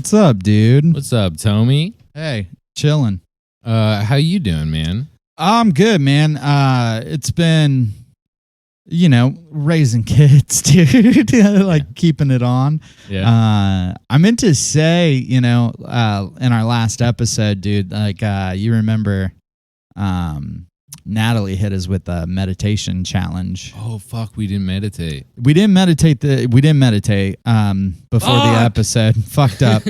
What's up, dude? What's up, Tommy? Hey, chilling. How you doing, man? I'm good, man. It's been, raising kids, dude. Keeping it on. Yeah. I meant to say, in our last episode, dude, you remember, Natalie hit us with a meditation challenge. Oh fuck, we didn't meditate. We didn't meditate before the episode. Fucked up.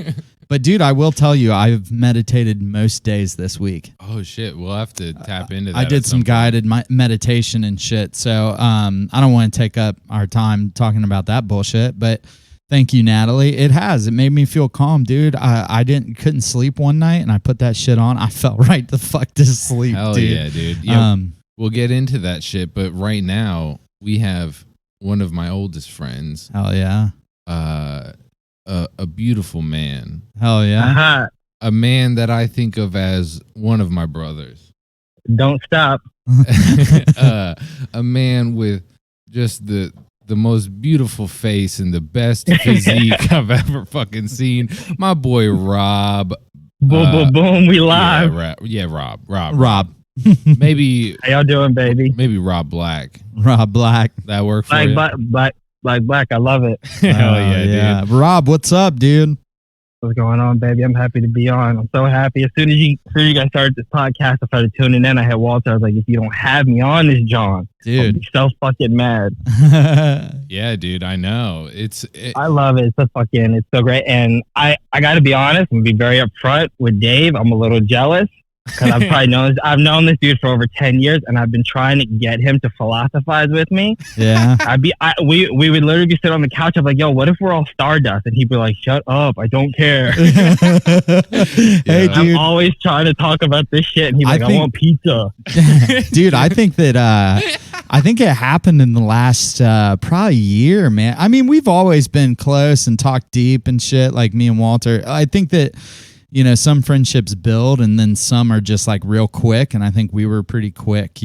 But dude, I will tell you, I've meditated most days this week. Oh shit, we'll have to tap into that. I did some guided meditation and shit. So I don't want to take up our time talking about that bullshit, but thank you, Natalie. It made me feel calm, dude. I couldn't sleep one night, and I put that shit on. I fell right the fuck to sleep. Hell dude. Yeah, dude. Yeah, we'll get into that shit, but right now we have one of my oldest friends. Hell yeah. A beautiful man. Hell yeah. Uh-huh. A man that I think of as one of my brothers. Don't stop. A man with just the most beautiful face and the best physique I've ever fucking seen. My boy Rob. Boom, boom, boom. We live. Rob. Maybe. How y'all doing, baby? Maybe Rob Black. Rob Black. That work for you? Black. I love it. Hell yeah, dude. Rob, what's up, dude? What's going on, baby? I'm happy to be on. I'm so happy. As soon as you guys started this podcast, I started tuning in. I had Walter. I was like, if you don't have me on this, John, dude, I'll be so fucking mad. Yeah, dude, I know. I love it. It's so great. And I got to be honest and be very upfront with Dave. I'm a little jealous because I've known this dude for over 10 years, and I've been trying to get him to philosophize with me. Yeah. We would literally be sitting on the couch. I'm like, yo, what if we're all Stardust? And he'd be like, shut up, I don't care. Hey, dude. I'm always trying to talk about this shit, and he's like, I want pizza. Dude, I think that I think it happened in the last probably year, man. I mean, we've always been close and talked deep and shit, like me and Walter. I think that some friendships build and then some are just like real quick. And I think we were pretty quick,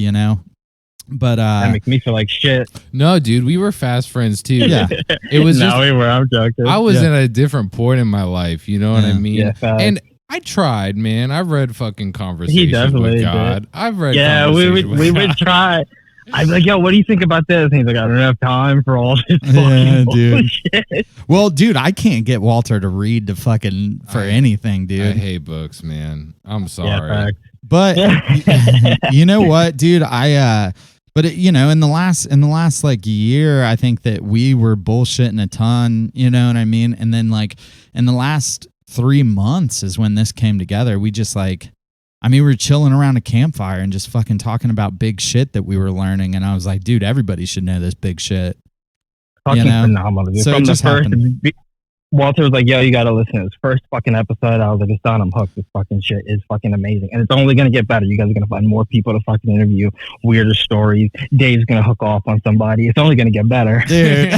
but that makes me feel like shit. No, dude, we were fast friends too. Yeah. It was we were. I'm joking. I was at a different point in my life. You know what I mean? Yeah, and I tried, man. I read fucking Conversations with God. I've read. Yeah, we would try. I'd be like, yo, what do you think about this? And he's like, I don't have time for all this fucking bullshit. Well, dude, I can't get Walter to read for anything, dude. I hate books, man. I'm sorry. Yeah, but you know what, dude? In the last like year, I think that we were bullshitting a ton, you know what I mean? And then like in the last 3 months is when this came together. We just we were chilling around a campfire and just fucking talking about big shit that we were learning. And I was like, dude, everybody should know this big shit. Fucking phenomenal. So from it just happened. Walter was like, yo, you got to listen to this first fucking episode. I was like, it's done. I'm hooked. This fucking shit is fucking amazing. And it's only going to get better. You guys are going to find more people to fucking interview, weirder stories. Dave's going to hook off on somebody. It's only going to get better. Dude,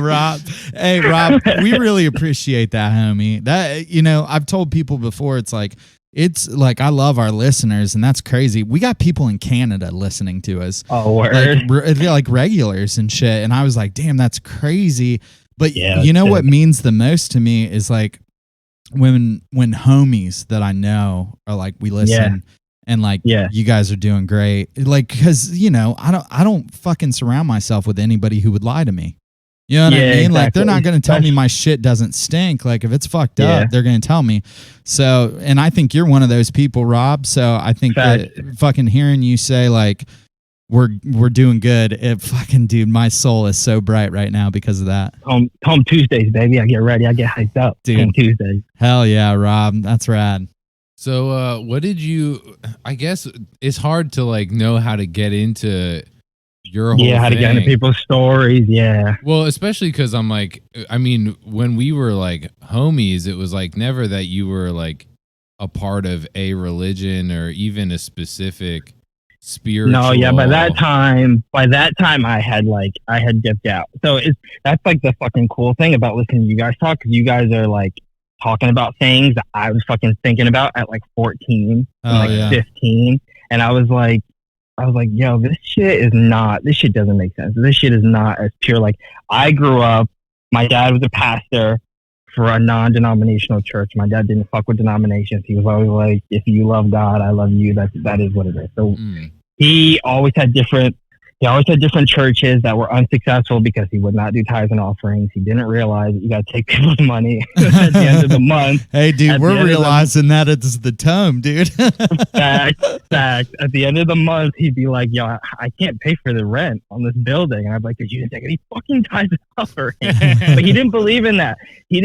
Rob. Hey, Rob, we really appreciate that, homie. That, I've told people before, it's like I love our listeners, and that's crazy. We got people in Canada listening to us. Oh, word. Like regulars and shit. And I was like, damn, that's crazy. But yeah, what means the most to me is like when homies that I know are like, we listen and like, you guys are doing great. Like, cause I don't fucking surround myself with anybody who would lie to me. You know what I mean? Exactly. Like, they're not going to tell me my shit doesn't stink. Like, if it's fucked up, they're going to tell me. So, and I think you're one of those people, Rob. So I think that fucking hearing you say like, we're doing good. It fucking, dude, my soul is so bright right now because of that. Home Tuesdays, baby. I get ready. I get hyped up. Dude. Home Tuesdays. Hell yeah, Rob. That's rad. So, what did you? I guess it's hard to like know how to get into your whole how to get into people's stories. Yeah. Well, especially because I'm like, when we were like homies, it was like never that you were like a part of a religion or even a specific spiritual. No, yeah. By that time, I had dipped out. So that's like the fucking cool thing about listening to you guys talk, because you guys are like talking about things that I was fucking thinking about at like 14, 15, and I was like, yo, this shit doesn't make sense. This shit is not as pure. Like, I grew up, my dad was a pastor for a non-denominational church. My dad didn't fuck with denominations. He was always like, if you love God, I love you. That is what it is. So he always had different churches that were unsuccessful because he would not do tithes and offerings. He didn't realize that you got to take people's money at the end of the month. Hey, dude, we're realizing that it's the tome, dude. Fact. At the end of the month, he'd be like, yo, I can't pay for the rent on this building. And I'd be like, you didn't take any fucking tithes and offerings. But he didn't believe in that. He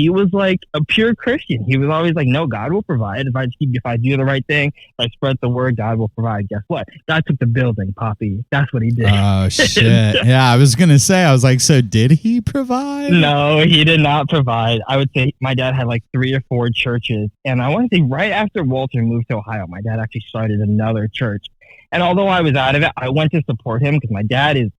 was like a pure Christian. He was always like, no, God will provide. If I do the right thing, if I spread the word, God will provide. Guess what? God took the building, Poppy. That's what he did. Oh, shit. Yeah, I was going to say, I was like, so did he provide? No, he did not provide. I would say my dad had like 3 or 4 churches. And I want to say right after Walter moved to Ohio, my dad actually started another church. And although I was out of it, I went to support him because my dad's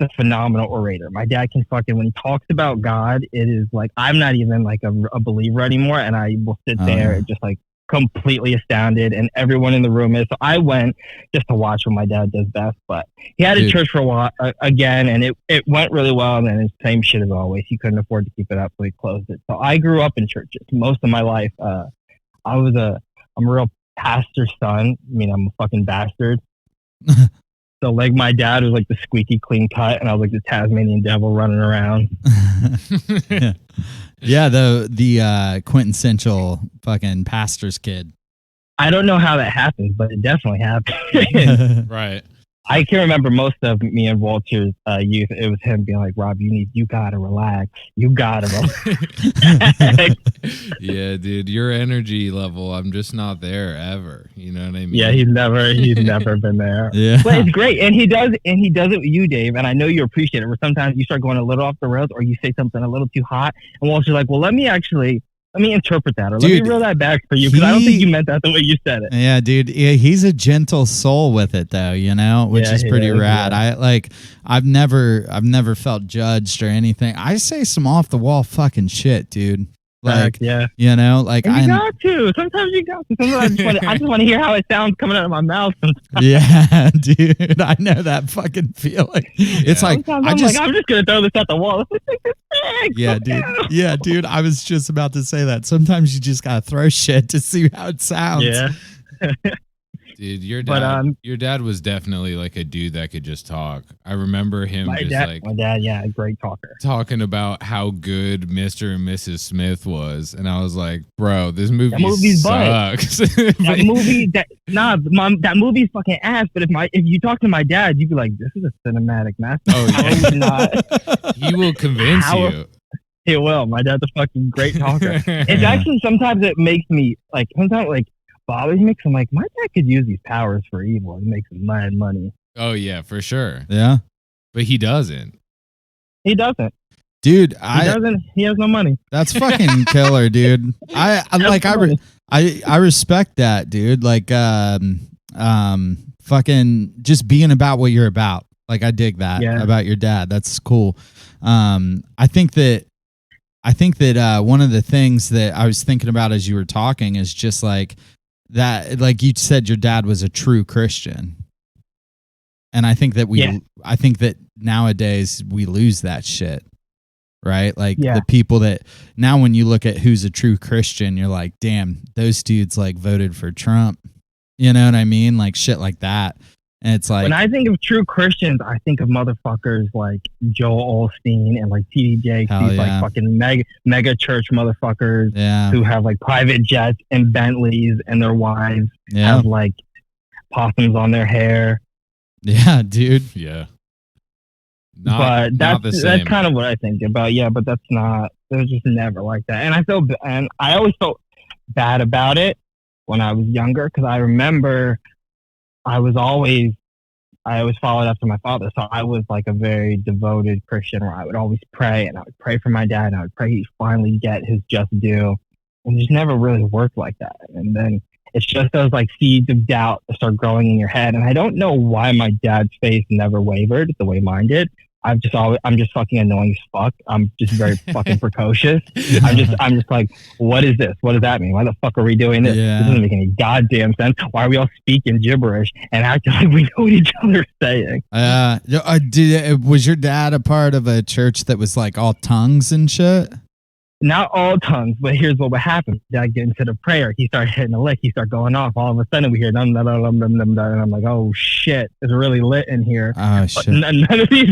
a phenomenal orator. My dad can when he talks about God, it is like, I'm not even like a believer anymore. And I will sit there just like completely astounded, and everyone in the room is. So I went just to watch what my dad does best. But he had a church for a while again, and it went really well. And then it's the same shit as always. He couldn't afford to keep it up, so he closed it. So I grew up in churches most of my life. I'm a real pastor's son. I mean, I'm a fucking bastard. So like my dad was like the squeaky clean cut, and I was like the Tasmanian devil running around. Yeah, the quintessential fucking pastor's kid. I don't know how that happened, but it definitely happened. Right. I can remember most of me and Walter's youth. It was him being like, "Rob, you gotta relax. You gotta relax." Yeah, dude, your energy level, I'm just not there ever. You know what I mean? Yeah, he's never been there. Yeah, but it's great, and he does it with you, Dave. And I know you appreciate it. Where sometimes you start going a little off the rails, or you say something a little too hot, and Walter's like, "Well, let me interpret that, or let me reel that back for you, because I don't think you meant that the way you said it." Yeah, dude. Yeah, he's a gentle soul with it, though. You know, which is pretty rad. Yeah. I've never felt judged or anything. I say some off the wall fucking shit, dude. Like, yeah, you know, like and you got to. Sometimes you got to. Sometimes I just want to hear how it sounds coming out of my mouth. Yeah, dude. I know that fucking feeling. It's like I'm just gonna throw this at the wall. Yeah, dude. Yeah, dude. I was just about to say that. Sometimes you just gotta throw shit to see how it sounds. Yeah. Dude, your dad was definitely like a dude that could just talk. I remember him my dad, yeah, great talker. Talking about how good Mr. and Mrs. Smith was, and I was like, bro, this movie sucks. That movie's fucking ass. But if you talk to my dad, you'd be like, this is a cinematic masterpiece. Oh yeah. He will convince you. He will. My dad's a fucking great talker. It's actually sometimes it makes me bothers me, because I'm like, my dad could use these powers for evil and make some mad money. Oh yeah, for sure. Yeah, but he doesn't. He doesn't, dude. He has no money. That's fucking killer, dude. I respect that, dude. Like, fucking just being about what you're about. Like, I dig that about your dad. That's cool. I think that one of the things that I was thinking about as you were talking is just like that, like you said, your dad was a true Christian. And I think that I think that nowadays we lose that shit, right? Like the people that now, when you look at who's a true Christian, you're like, damn, those dudes like voted for Trump. You know what I mean? Like shit like that. And it's like, when I think of true Christians, I think of motherfuckers like Joel Osteen and like TD Jakes, these like fucking mega church motherfuckers who have like private jets and Bentleys, and their wives have like possums on their hair. Yeah, dude. Yeah. But that's kind of what I think about. Yeah, but that's not. It was just never like that, and I always felt bad about it when I was younger, because I remember I always followed after my father. So I was like a very devoted Christian, where I would always pray, and I would pray for my dad, and I would pray he'd finally get his just due. And it just never really worked like that. And then it's just those like seeds of doubt that start growing in your head. And I don't know why my dad's faith never wavered the way mine did. I'm just fucking annoying as fuck. I'm just very fucking precocious. I'm just like, what is this? What does that mean? Why the fuck are we doing this? Yeah. This doesn't make any goddamn sense. Why are we all speaking gibberish and acting like we know what each other's saying? Was your dad a part of a church that was like all tongues and shit? not all tongues, but here's what would happen. Dad get into the prayer. He started hitting a lick. He started going off. All of a sudden, we hear dum dum dum dum dum dum, and I'm like, oh shit, it's really lit in here. Oh But shit. none of these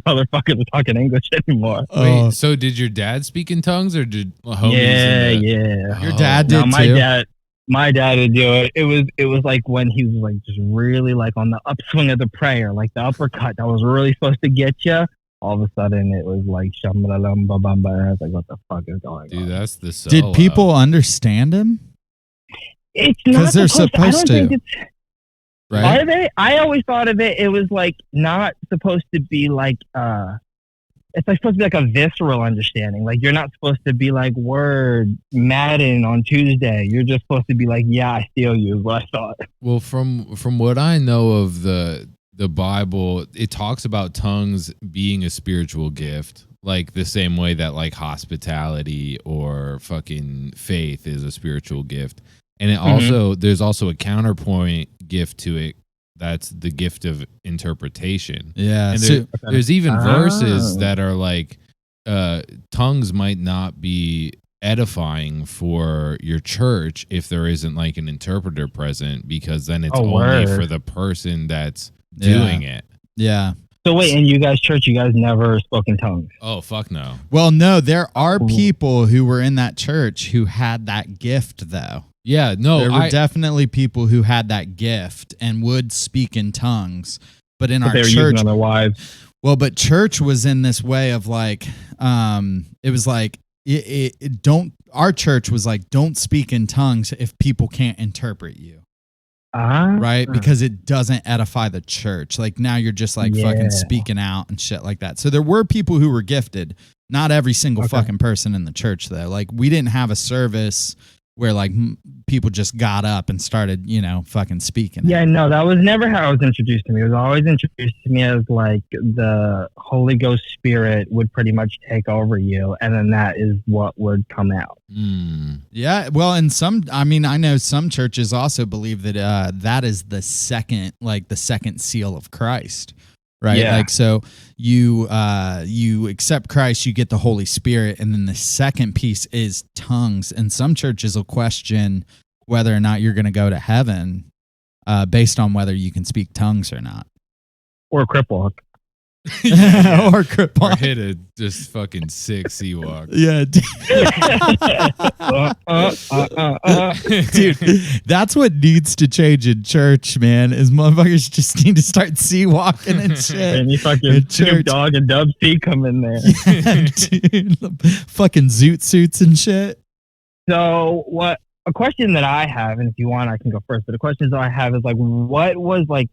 motherfuckers are talking English anymore. Oh. Wait, so did your dad speak in tongues, or did homies? Yeah, in the, yeah. Your dad did No, too. my dad would do it. It was like when he was like just really like on the upswing of the prayer, like the uppercut that was really supposed to get you. All of a sudden, it was like shambhala ba bum ba. I was like, what the fuck is going Dude, on? that's the solo. Did people understand him? It's 'Cause not they're I don't supposed think to, it's. right? Are they? I always thought of it. It was like not supposed to be like it's like supposed to be like a visceral understanding. Like you're not supposed to be like word Madden on Tuesday. You're just supposed to be like, yeah, I steal you. Is what I thought. Well, from what I know of the Bible, it talks about tongues being a spiritual gift, like the same way that like hospitality or fucking faith is a spiritual gift. And it also there's also a counterpoint gift to it. That's the gift of interpretation. Yeah. And So, there's even verses that are like tongues might not be edifying for your church if there isn't like an interpreter present, because then it's only for the person that's doing it. yeah. So wait, in you guys' church, you guys never spoke in tongues? Oh, fuck no. Well, no, there are people who were in that church who had that gift, though. Yeah, no. There were definitely people who had that gift and would speak in tongues. But in our they were church, using other wives. well, but church was in this way of like, it was like, our church was like, don't speak in tongues if people can't interpret you. Right? Because it doesn't edify the church. Like now you're just like fucking speaking out and shit like that. So there were people who were gifted. Not every single fucking person in the church though. Like we didn't have a service where like people just got up and started, fucking speaking. Yeah, no, that was never how it was introduced to me. It was always introduced to me as like the Holy Ghost Spirit would pretty much take over you, and then that is what would come out. Yeah, well, and I know some churches also believe that that is the second seal of Christ. Right. Yeah. Like, so you accept Christ, you get the Holy Spirit. And then the second piece is tongues. And some churches will question whether or not you're going to go to heaven based on whether you can speak tongues or not. Or cripple. Or cripple. Or hit a just fucking sick sea walk. Yeah. Dude, that's what needs to change in church, man, is motherfuckers just need to start sea walking and shit. And you fucking Snoop Dogg and Dub C come in there. Yeah, dude. Fucking zoot suits and shit. So a question that I have, and if you want I can go first, but the questions that I have is like, what was like,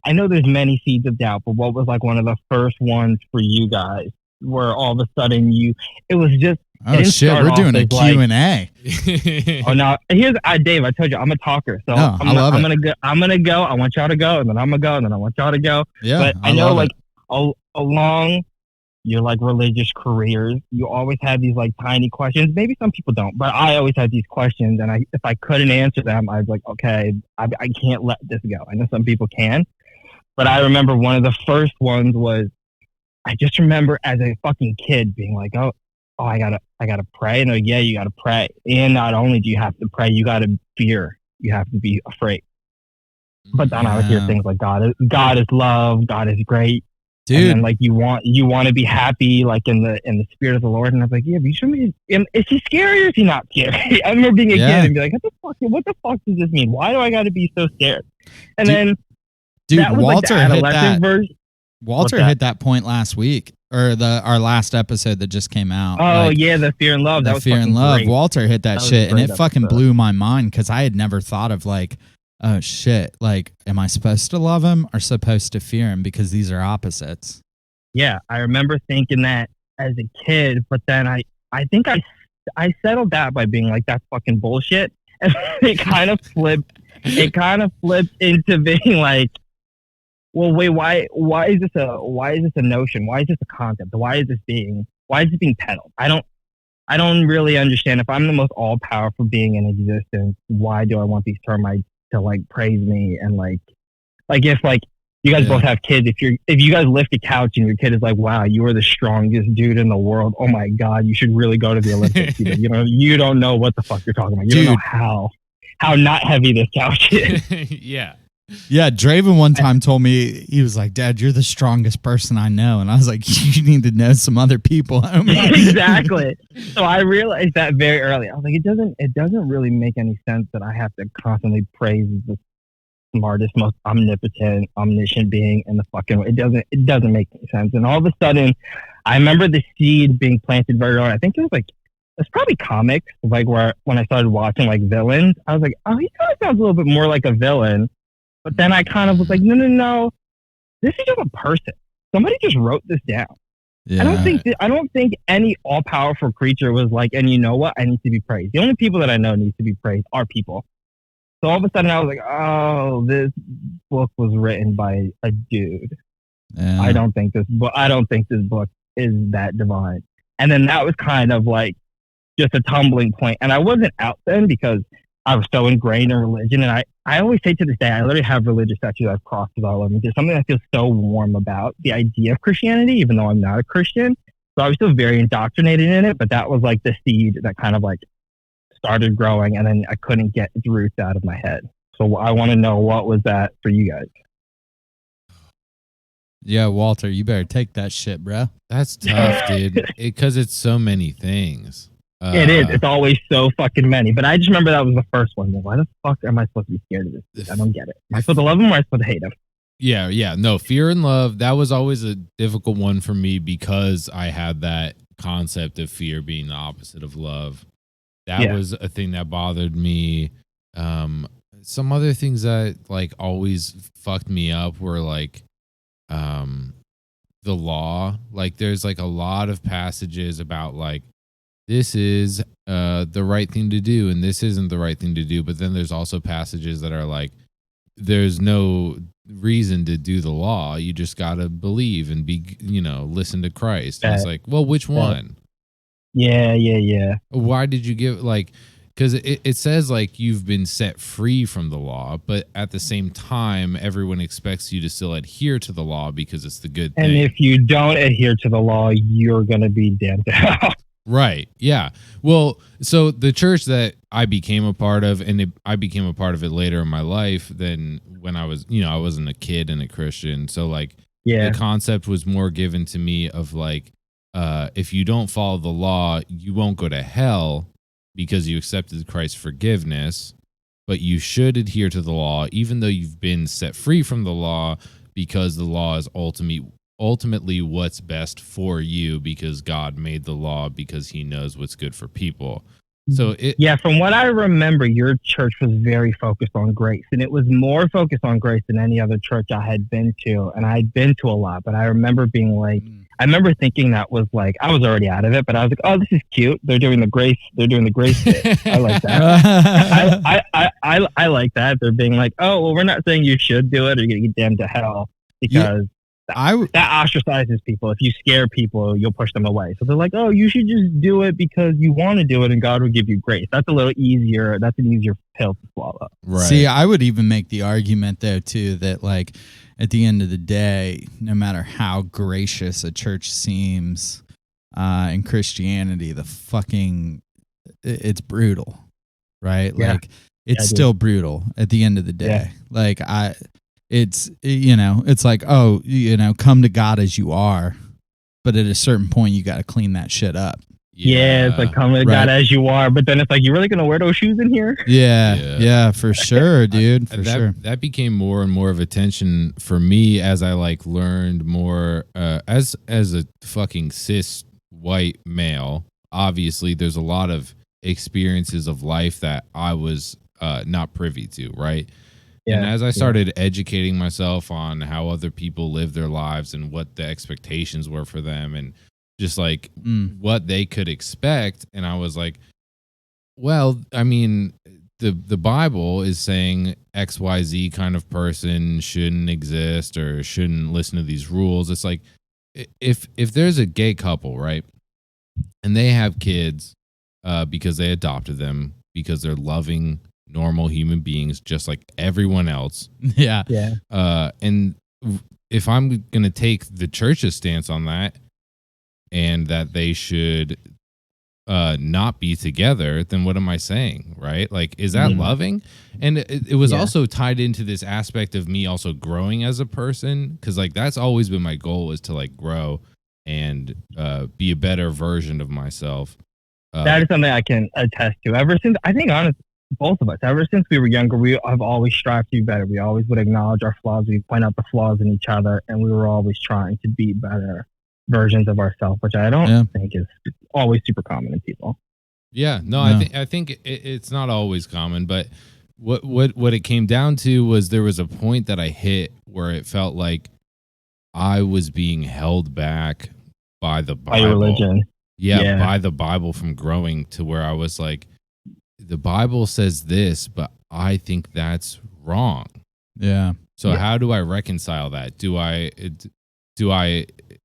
I know there's many seeds of doubt, but what was like one of the first ones for you guys where all of a sudden it was just, oh shit, we're doing a Q&A. Oh no, here's Dave, I told you I'm a talker, so I'm gonna go. I want y'all to go, and then I'm gonna go, and then I want y'all to go. Yeah, but I know like along your like religious careers, you always have these like tiny questions. Maybe some people don't, but I always had these questions, and if I couldn't answer them, I was like, okay, I can't let this go. I know some people can. But I remember one of the first ones was, I just remember as a fucking kid being like, oh, I gotta pray. And yeah, you gotta pray. And not only do you have to pray, you gotta fear. You have to be afraid. But then I would hear things like God is love, God is great. Dude. And then like you want to be happy, like in the spirit of the Lord. And I was like, yeah, but you should be. Is he scary or is he not scary? I remember being a kid and be like, what the fuck does this mean? Why do I gotta be so scared? And then. Dude, that was Walter like the hit that. Version. Walter hit that point last week, or our last episode that just came out. Oh yeah, the fear and love. That was fear and love. Great. Walter hit that shit, and it fucking blew my mind because I had never thought of like, oh shit, like, am I supposed to love him or supposed to fear him? Because these are opposites. Yeah, I remember thinking that as a kid, but then I think I settled that by being like, that's fucking bullshit, and it kind of flipped. It kind of flipped into being like, well, wait, why is this a notion? Why is this a concept? Why is this being peddled? I don't really understand. If I'm the most all powerful being in existence, why do I want these termites to like praise me and like if like You guys Yeah. both have kids. If you guys lift a couch and your kid is like, "Wow, you are the strongest dude in the world. Oh my god, you should really go to the Olympics." You don't know what the fuck you're talking about. You don't know how not heavy this couch is. Yeah. Yeah, Draven one time told me, he was like, "Dad, you're the strongest person I know." And I was like, "You need to know some other people." Exactly. So I realized that very early. I was like, it doesn't really make any sense that I have to constantly praise the smartest, most omnipotent, omniscient being in the fucking way. It doesn't make any sense. And all of a sudden, I remember the seed being planted very early. I think it's probably comics, like where when I started watching like villains, I was like, oh, he kind of sounds a little bit more like a villain. But then I kind of was like, no, this is just a person. Somebody just wrote this down. Yeah. I don't think any all powerful creature was like, and you know what? I need to be praised. The only people that I know need to be praised are people. So all of a sudden I was like, oh, this book was written by a dude. Yeah. I don't think this book is that divine. And then that was kind of like just a tumbling point. And I wasn't out then because I was so ingrained in religion. And I always say to this day, I literally have religious tattoos I've crossed all over me. There's something I feel so warm about the idea of Christianity, even though I'm not a Christian. So I was still very indoctrinated in it, but that was like the seed that kind of like started growing, and then I couldn't get its roots out of my head. So I want to know, what was that for you guys? Yeah, Walter, you better take that shit, bro. That's tough, dude, because it's so many things. It is. It's always so fucking many. But I just remember that was the first one. Why the fuck am I supposed to be scared of this? I don't get it. Am I supposed to love him or am I supposed to hate him? Yeah. No, fear and love, that was always a difficult one for me because I had that concept of fear being the opposite of love. That was a thing that bothered me. Some other things that like always fucked me up were like the law. Like there's like a lot of passages about like, this is the right thing to do and this isn't the right thing to do. But then there's also passages that are like, there's no reason to do the law. You just got to believe and be, listen to Christ. And it's like, well, which one? Yeah. Why did you give like, because it says like you've been set free from the law, but at the same time, everyone expects you to still adhere to the law because it's the good thing. And if you don't adhere to the law, you're going to be damned out. Right. Yeah. Well, so the church that I became a part of, and I became a part of it later in my life than when I was, I wasn't a kid and a Christian. So like the concept was more given to me of like, if you don't follow the law, you won't go to hell because you accepted Christ's forgiveness, but you should adhere to the law, even though you've been set free from the law, because the law is ultimately what's best for you, because God made the law because he knows what's good for people. So from what I remember, your church was very focused on grace, and it was more focused on grace than any other church I had been to. And I'd been to a lot, but I remember being like, I remember thinking that was like, I was already out of it, but I was like, oh, this is cute. They're doing the grace bit. I like that. I like that. They're being like, oh, well, we're not saying you should do it or you're going to get damned to hell, because that ostracizes people. If you scare people, you'll push them away. So they're like, oh, you should just do it because you want to do it and God will give you grace. That's a little easier. That's an easier pill to swallow. Right. See, I would even make the argument though too that like at the end of the day, no matter how gracious a church seems in Christianity, it's brutal, right? Yeah. Like it's still brutal at the end of the day. Yeah. Like it's like, oh, come to God as you are, but at a certain point you got to clean that shit up. Yeah, it's like, come to God as you are, but then it's like, you really gonna wear those shoes in here? Yeah, for sure, dude. Sure. That became more and more of a tension for me as I like learned more as a fucking cis white male. Obviously, there's a lot of experiences of life that I was not privy to, right? Yeah, and as I started educating myself on how other people live their lives and what the expectations were for them and just like what they could expect, and I was like, well, I mean, the Bible is saying XYZ kind of person shouldn't exist or shouldn't listen to these rules. It's like if there's a gay couple, right, and they have kids because they adopted them because they're loving normal human beings just like everyone else. Yeah. And if I'm going to take the church's stance on that, and that they should not be together, then what am I saying, right? Like, is that loving? And it was also tied into this aspect of me also growing as a person, because like that's always been my goal, is to like grow and be a better version of myself. That is something I can attest to. Ever since, I think, honestly, both of us, ever since we were younger, we have always strived to be better. We always would acknowledge our flaws. We point out the flaws in each other, and we were always trying to be better versions of ourselves, which I don't think is always super common in people. Yeah, no. I think it's not always common, but what it came down to was there was a point that I hit where it felt like I was being held back by the Bible. By your religion. Yeah, by the Bible, from growing, to where I was like, the Bible says this, but I think that's wrong. Yeah. So how do I reconcile that? Do I,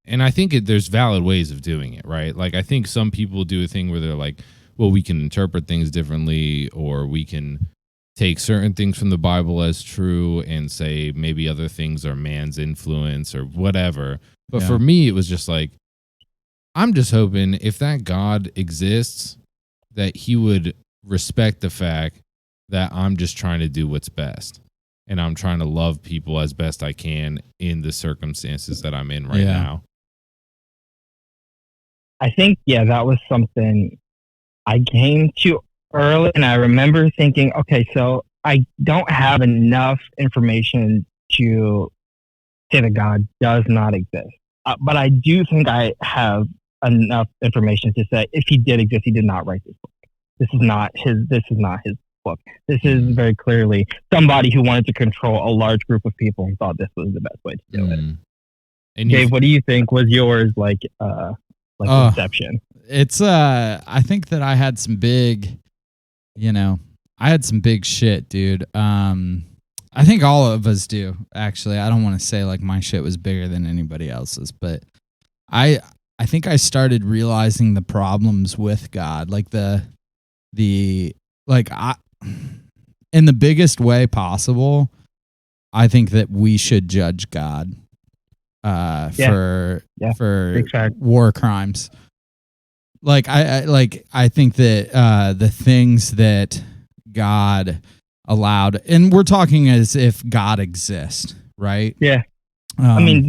and I think there's valid ways of doing it, right? Like, I think some people do a thing where they're like, well, we can interpret things differently, or we can take certain things from the Bible as true and say maybe other things are man's influence or whatever. But for me, it was just like, I'm just hoping if that God exists, that he would respect the fact that I'm just trying to do what's best. And I'm trying to love people as best I can in the circumstances that I'm in right now. I think, that was something I came to early, and I remember thinking, okay, so I don't have enough information to say that God does not exist. But I do think I have enough information to say, if he did exist, he did not write this book. This is not his book. This is very clearly somebody who wanted to control a large group of people and thought this was the best way to do it. And Dave, what do you think was yours conception? It's I think that I had some big, shit, dude. I think all of us do, actually. I don't want to say like my shit was bigger than anybody else's, but I think I started realizing the problems with God, like in the biggest way possible. I think that we should judge God for war crimes. Like I think that the things that God allowed, and we're talking as if God exists, right? Yeah. I mean,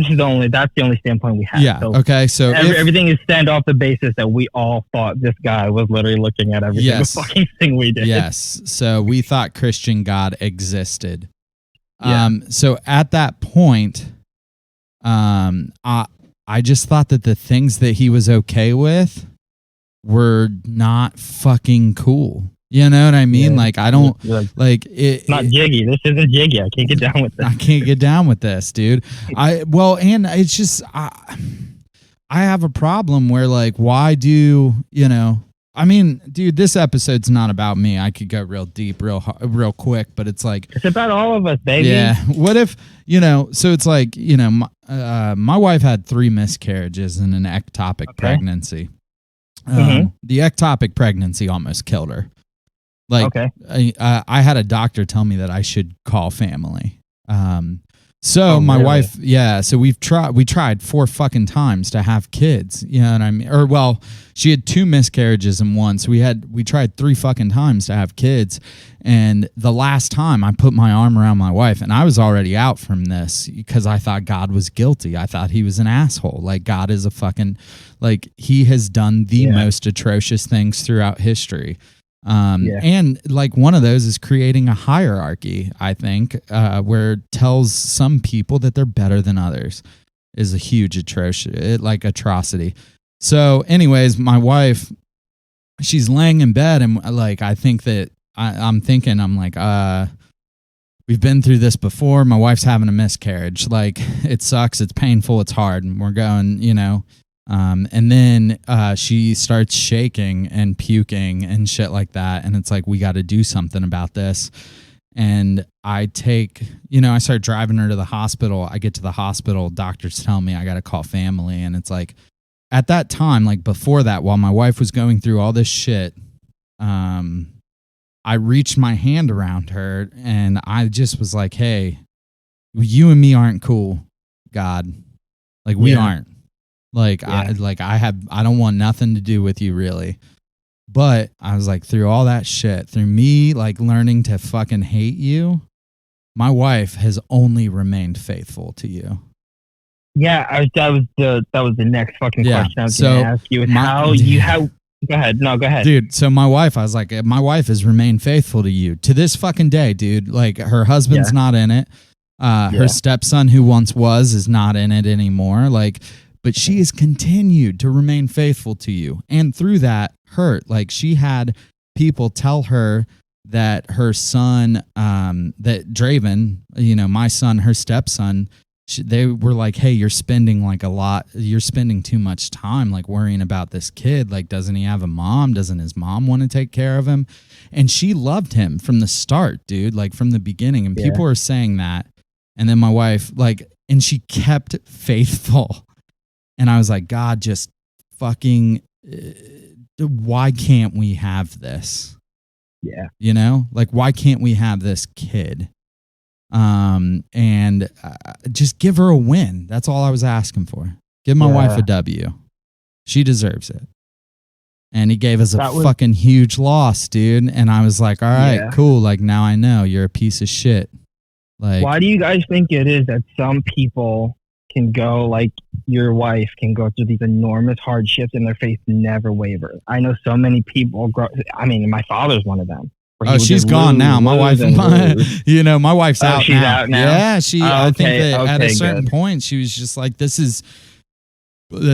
that's the only standpoint we have. Yeah. So okay. So everything is stand off the basis that we all thought this guy was literally looking at every single fucking thing we did. Yes. So we thought Christian God existed. Yeah. So at that point, I just thought that the things that he was okay with were not fucking cool. You know what I mean? Yeah. Like, I don't like it. It's not jiggy. This isn't jiggy. I can't get down with this. I can't get down with this, dude. And it's just, I have a problem where, like, why do, I mean, dude, this episode's not about me. I could go real deep, real quick, but it's like, it's about all of us, baby. Yeah. What if, so it's like, my wife had 3 miscarriages and an ectopic pregnancy. The ectopic pregnancy almost killed her. Like, I had a doctor tell me that I should call family. So my wife, so we tried 4 fucking times to have kids. You know what I mean? Or, well, she had 2 miscarriages in one. So we tried 3 fucking times to have kids. And the last time I put my arm around my wife, and I was already out from this because I thought God was guilty. I thought he was an asshole. Like, God is a fucking, like, he has done the most atrocious things throughout history. And like one of those is creating a hierarchy, I think, where it tells some people that they're better than others is a huge atrocity. So anyways, my wife, she's laying in bed, and like, I think that I'm like, we've been through this before. My wife's having a miscarriage. Like, it sucks. It's painful. It's hard. And we're going, and then she starts shaking and puking and shit like that. And it's like, we got to do something about this. And I start driving her to the hospital. I get to the hospital. Doctors tell me I got to call family. And it's like, at that time, like before that, while my wife was going through all this shit, I reached my hand around her and I just was like, hey, you and me aren't cool. God. Like we Yeah. aren't. Like Yeah. I don't want nothing to do with you really. But I was like, through all that shit, through me like learning to fucking hate you, my wife has only remained faithful to you. Yeah, that was the next fucking Yeah, question I was so going to ask you. Is how you how? Go ahead. No, go ahead. Dude, so my wife, I was like, my wife has remained faithful to you to this fucking day, dude. Like her husband's Yeah. not in it. Her stepson, who once was, is not in it anymore. Like, but she has continued to remain faithful to you. And through that hurt, like she had people tell her that her son, that Draven, you know, my son, her stepson, they were like, hey, you're spending too much time like worrying about this kid. Like, doesn't he have a mom? Doesn't his mom want to take care of him? And she loved him from the start, dude, like from the beginning. And people are saying that. And then my wife, like, and she kept faithful. And I was like, God, just fucking, why can't we have this? Yeah. You know, like, why can't we have this kid? And just give her a win. That's all I was asking for. Give my wife a W. She deserves it. And he gave us a fucking huge loss, dude. And I was like, all right, cool. Like, now I know you're a piece of shit. Like, why do you guys think it is that some people can go, like your wife can go through these enormous hardships and their faith never wavers? I know so many people I mean, my father's one of them. Oh, she's gone now. My wife, you know, my wife's out she's now. out now? Yeah, I think that at a certain good. point, she was just like, this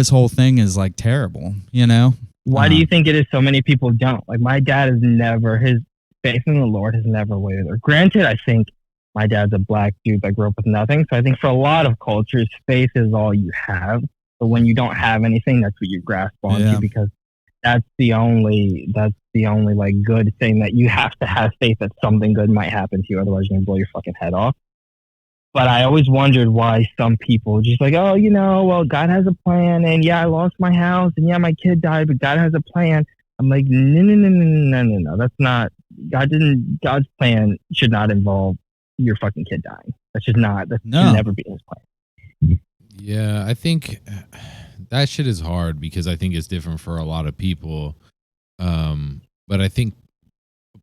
whole thing is like terrible, you know? Why do you think it is so many people don't? Like my dad has never, his faith in the Lord has never wavered. Granted, I think my dad's a black dude that grew up with nothing. So I think for a lot of cultures, faith is all you have. But when you don't have anything, that's what you grasp onto because that's the only like good thing that you have to have faith that something good might happen to you. Otherwise, you're gonna blow your fucking head off. But I always wondered why some people just like, oh, you know, well, God has a plan, and yeah, I lost my house, and yeah, my kid died, but God has a plan. I'm like, no. That's not God's plan should not involve your fucking kid dying. That's just not. That should never be his plan. Yeah, I think that shit is hard because I think it's different for a lot of people. But I think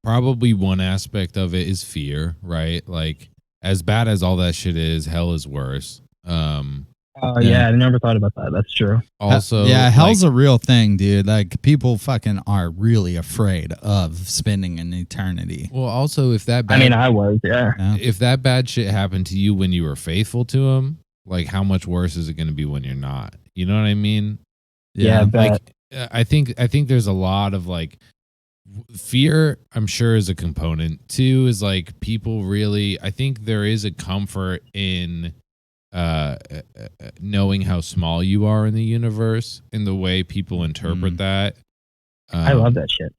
probably one aspect of it is fear, right? Like, as bad as all that shit is, hell is worse. Yeah, I never thought about that. That's true. Also, hell's a real thing, dude. Like, people fucking are really afraid of spending an eternity. Well, also, if that bad, I mean, I was, if that bad shit happened to you when you were faithful to him, like, how much worse is it going to be when you're not? You know what I mean? Yeah, like, I think there's a lot of like fear, I'm sure, is a component. Two is like people really, I think there is a comfort in knowing how small you are in the universe, in the way people interpret that. I love that shit.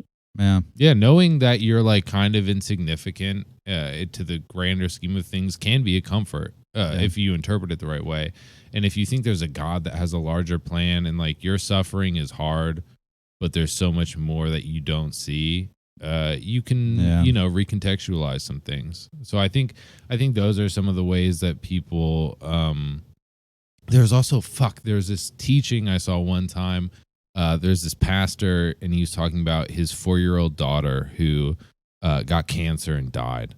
Yeah, knowing that you're like kind of insignificant to the grander scheme of things can be a comfort if you interpret it the right way. And if you think there's a God that has a larger plan and like your suffering is hard, but there's so much more that you don't see, you can, recontextualize some things. So I think those are some of the ways that people, there's also, there's this teaching I saw one time. There's this pastor and he was talking about his 4-year-old daughter who got cancer and died.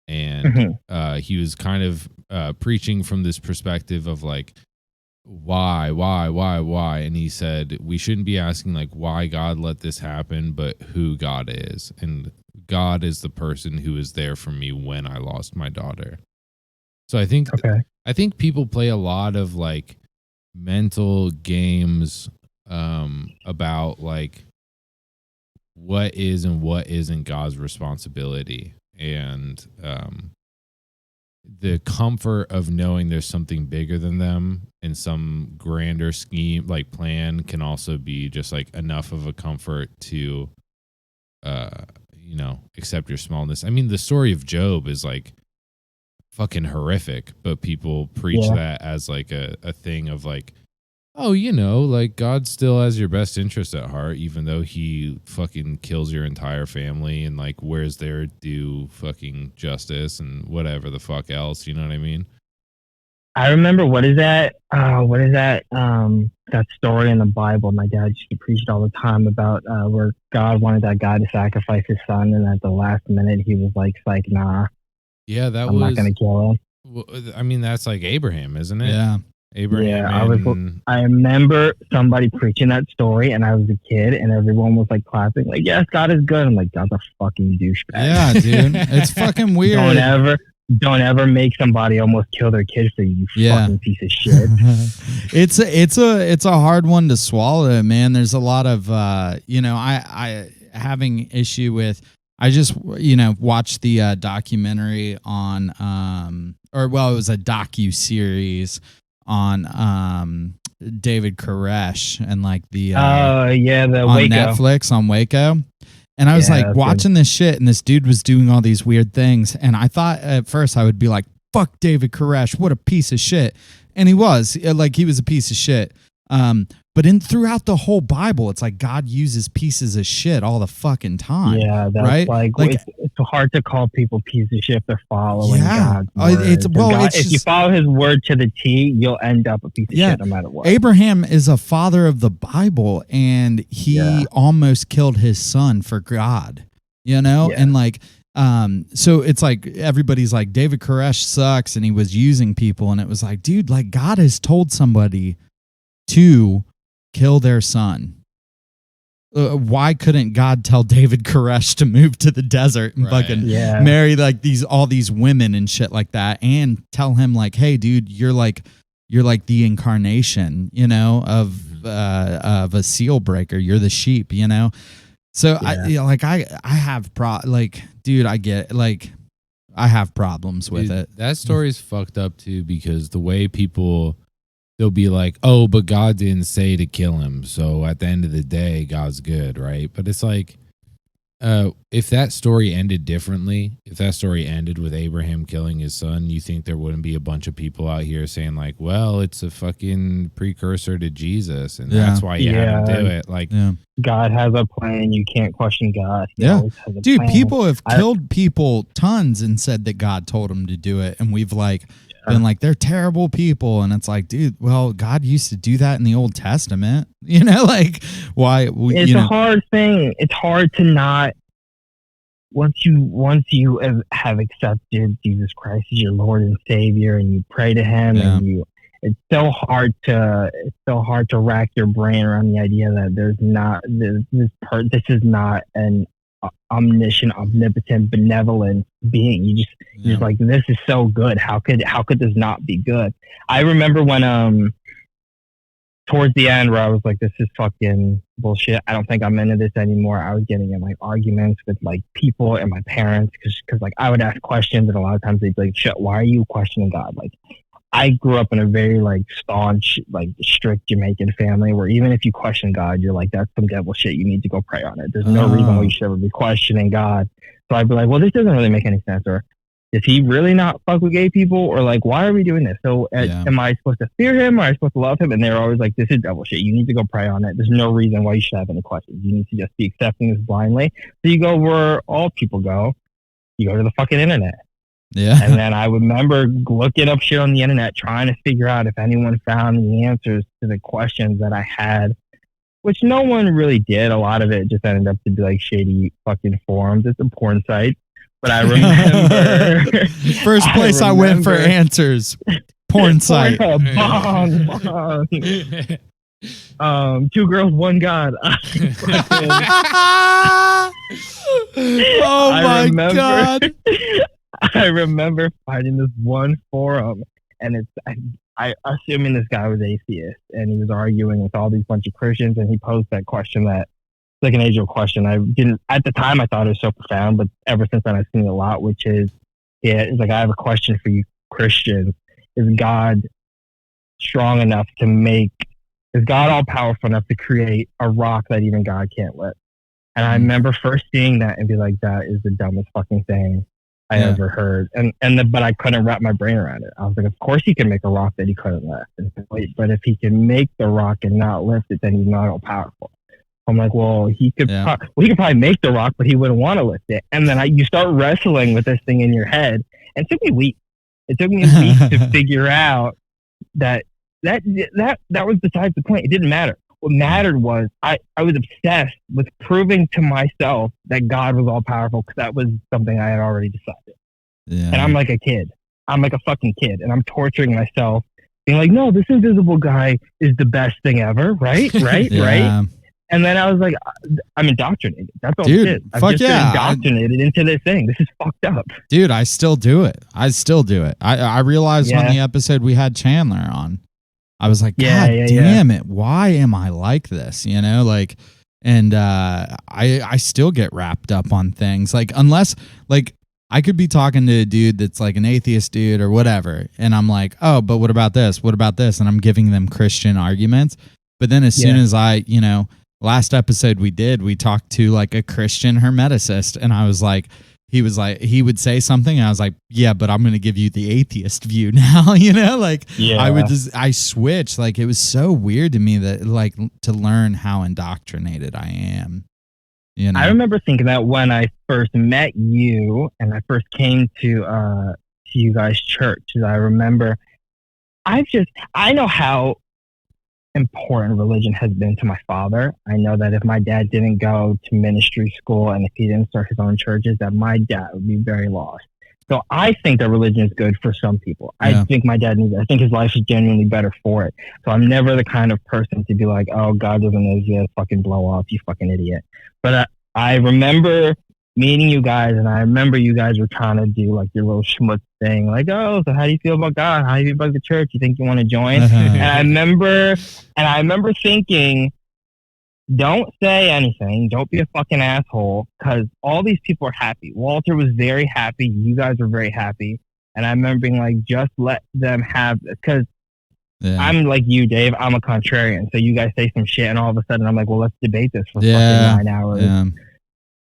And he was kind of preaching from this perspective of like, why? And he said, we shouldn't be asking like why God let this happen, but who God is. And God is the person who is there for me when I lost my daughter. So I think people play a lot of like mental games about like what is and what isn't God's responsibility. And the comfort of knowing there's something bigger than them and some grander scheme, like plan, can also be just like enough of a comfort to, accept your smallness. I mean, the story of Job is like fucking horrific, but people preach that as like a thing of like, oh, like God still has your best interest at heart, even though he fucking kills your entire family and like where's their due fucking justice and whatever the fuck else. You know what I mean? I remember what is that? That story in the Bible. My dad used to preach it all the time about where God wanted that guy to sacrifice his son, and at the last minute he was like, nah, Yeah, I'm not gonna kill him. Well, I mean, that's like Abraham, isn't it? Yeah. Abraham. Yeah, I remember somebody preaching that story, and I was a kid, and everyone was like clapping, like, "Yes, God is good." I'm like, "God's a fucking douchebag." Yeah, dude, it's fucking weird. Don't ever make somebody almost kill their kid for you, fucking piece of shit. It's a hard one to swallow, man. There's a lot of I having issue with. I just watched the documentary on it was a docu on David Koresh and like the the on Waco. Netflix on Waco. And I was like watching this shit, and this dude was doing all these weird things. And I thought at first I would be like, fuck David Koresh, what a piece of shit. And he was a piece of shit. But throughout the whole Bible, it's like God uses pieces of shit all the fucking time. Yeah, that's right. Like it's hard to call people pieces of shit if they're following God's word. If you follow His word to the T, you'll end up a piece of shit no matter what. Abraham is a father of the Bible, and he almost killed his son for God. And like. So it's like everybody's like David Koresh sucks, and he was using people, and it was like, dude, like God has told somebody to kill their son. Why couldn't God tell David Koresh to move to the desert and fucking marry like all these women and shit like that, and tell him like, hey, dude, you're like the incarnation, of a seal breaker. You're the sheep, So I have dude, I get I have problems with it. That story's fucked up too, because the way they'll be like, oh, but God didn't say to kill him, so at the end of the day, God's good, right? But it's like, if that story ended differently, if that story ended with Abraham killing his son, you think there wouldn't be a bunch of people out here saying like, well, it's a fucking precursor to Jesus, and that's why you had to do it. Like, God has a plan. You can't question God. He always has a dude, plan. people have killed people tons and said that God told them to do it, and we've been like, they're terrible people, and it's like, dude, well, God used to do that in the Old Testament. Like, why? It's a hard thing. It's hard to not. Once you have accepted Jesus Christ as your Lord and Savior, and you pray to Him, and it's so hard to rack your brain around the idea that this is not an omniscient, omnipotent, benevolent being. You're just like, this is so good. How could this not be good? I remember when towards the end where I was like, this is fucking bullshit. I don't think I'm into this anymore. I was getting in like arguments with like people and my parents because like I would ask questions, and a lot of times they'd be like, shit, why are you questioning God? Like, I grew up in a very like staunch, like strict Jamaican family where even if you question God, you're like, that's some devil shit. You need to go pray on it. There's no reason why you should ever be questioning God. So I'd be like, well, this doesn't really make any sense. Or does He really not fuck with gay people? Or like, why are we doing this? So am I supposed to fear Him, or am I supposed to love Him? And they're always like, this is devil shit. You need to go pray on it. There's no reason why you should have any questions. You need to just be accepting this blindly. So you go where all people go. You go to the fucking internet. Yeah. And then I remember looking up shit on the internet, trying to figure out if anyone found the answers to the questions that I had, which no one really did. A lot of it just ended up to be like shady fucking forums. It's a porn site. But I remember first place I went for answers. Porn site. Bong. 2 girls, 1 God. Oh my God. I remember finding this one forum, and I assuming this guy was atheist, and he was arguing with all these bunch of Christians, and he posed that question, that like an age-old question. I didn't at the time. I thought it was so profound, but ever since then I've seen it a lot. Which is, it's like, I have a question for you, Christians: is God strong enough to make? Is God all powerful enough to create a rock that even God can't lift? And I remember first seeing that and be like, that is the dumbest fucking thing I ever heard. But I couldn't wrap my brain around it. I was like, of course He can make a rock that He couldn't lift. But if He can make the rock and not lift it, then He's not all powerful. I'm like, well, he could probably make the rock, but He wouldn't want to lift it. And then you start wrestling with this thing in your head. And it took me weeks. It took me weeks to figure out that was besides the point. It didn't matter. What mattered was I was obsessed with proving to myself that God was all powerful, because that was something I had already decided. Yeah. And I'm like a kid. I'm like a fucking kid, and I'm torturing myself, being like, no, this invisible guy is the best thing ever, right? Right? Yeah. Right? And then I was like, I'm indoctrinated. That's all Dude, it is. I've fuck just yeah. been indoctrinated into this thing. This is fucked up. Dude, I still do it. I realized when the episode we had Chandler on, I was like, God damn it. Why am I like this? You know, like, and I still get wrapped up on things. Like, unless, like, I could be talking to a dude that's like an atheist dude or whatever, and I'm like, oh, but what about this? What about this? And I'm giving them Christian arguments. But then as soon as I, you know, last episode we talked to like a Christian hermeticist, and I was like, he would say something, and I was like, yeah, but I'm going to give you the atheist view now, you know, like I switched. Like, it was so weird to me that, like, to learn how indoctrinated I am. You know? I remember thinking that when I first met you and I first came to you guys' church. I remember I know how important religion has been to my father. I know that if my dad didn't go to ministry school and if he didn't start his own churches, that my dad would be very lost. So I think that religion is good for some people. I think my dad needs it. I think his life is genuinely better for it. So I'm never the kind of person to be like, oh, God doesn't exist, fucking blow off, you fucking idiot. But I remember meeting you guys, and I remember you guys were trying to do like your little schmutz thing, like, oh, so how do you feel about God? How do you feel about the church? You think you want to join? And I remember thinking, don't say anything. Don't be a fucking asshole, because all these people are happy. Walter was very happy. You guys were very happy. And I remember being like, just let them have this. Because I'm like you, Dave. I'm a contrarian. So you guys say some shit, and all of a sudden I'm like, well, let's debate this for fucking 9 hours. Yeah.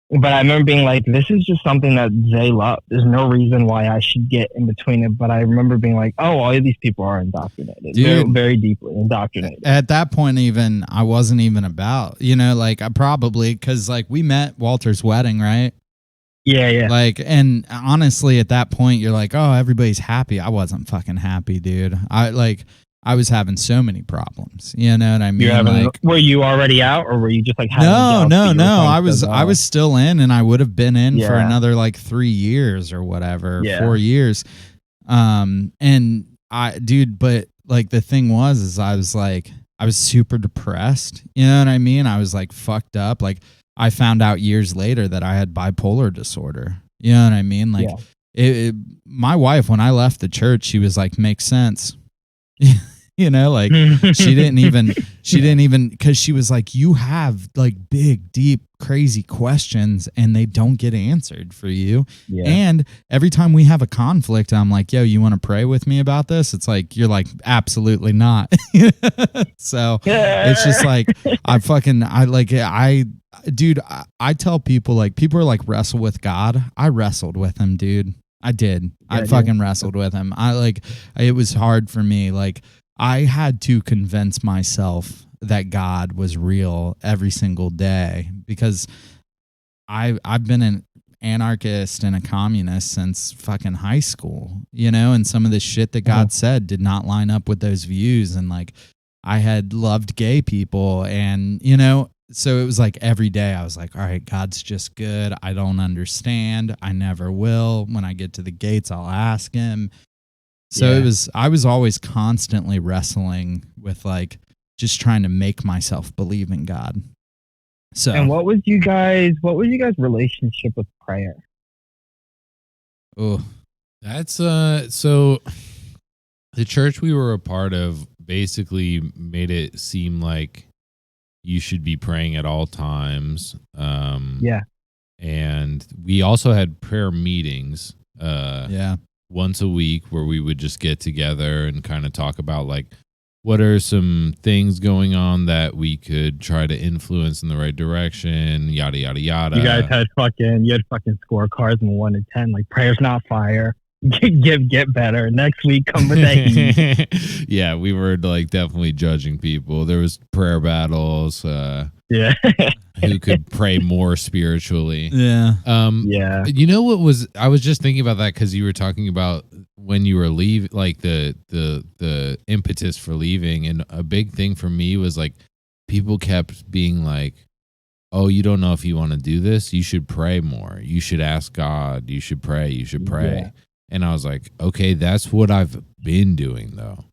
But I remember being like, this is just something that they love. There's no reason why I should get in between it. But I remember being like, oh, all of these people are indoctrinated. Dude, very, very deeply indoctrinated. At that point, even, I wasn't even about, you know, like, I probably, because, like, we met Walter's wedding, right? Yeah. Like, and honestly, at that point, you're like, oh, everybody's happy. I wasn't fucking happy, dude. I was having so many problems. You know what I mean? Were you already out, or were you just like having No. I was still in, and I would have been in for another like 3 years or whatever, 4 years. And but like the thing was I was super depressed. You know what I mean? I was like fucked up. Like, I found out years later that I had bipolar disorder. You know what I mean? Like, my wife, when I left the church, she was like, makes sense. You know, like, she didn't even, because she was like, you have like big, deep, crazy questions, and they don't get answered for you. And every time we have a conflict, I'm like, yo, you want to pray with me about this? It's like, you're like, absolutely not. So it's just like, I tell people, like, people are like, wrestle with God. I wrestled with him, dude. I did. I fucking wrestled with him. It was hard for me. Like, I had to convince myself that God was real every single day, because I've been an anarchist and a communist since fucking high school, you know, and some of the shit that God said did not line up with those views. And like, I had loved gay people, and, you know, so it was like every day I was like, all right, God's just good. I don't understand. I never will. When I get to the gates, I'll ask him. So I was always constantly wrestling with like just trying to make myself believe in God. So, and what was you guys' relationship with prayer? Oh, that's so the church we were a part of basically made it seem like you should be praying at all times. And we also had prayer meetings. Once a week, where we would just get together and kind of talk about like, what are some things going on that we could try to influence in the right direction, yada yada yada. You guys had fucking scorecards from 1 to 10, like, prayer's not fire. Get better. Next week, come with that heat. Yeah, we were like definitely judging people. There was prayer battles. Who could pray more spiritually? Yeah. You know what was? I was just thinking about that because you were talking about when you were leaving, like the impetus for leaving, and a big thing for me was like people kept being like, oh, you don't know if you want to do this, you should pray more, you should ask God, you should pray. Yeah. And I was like, okay, that's what I've been doing though.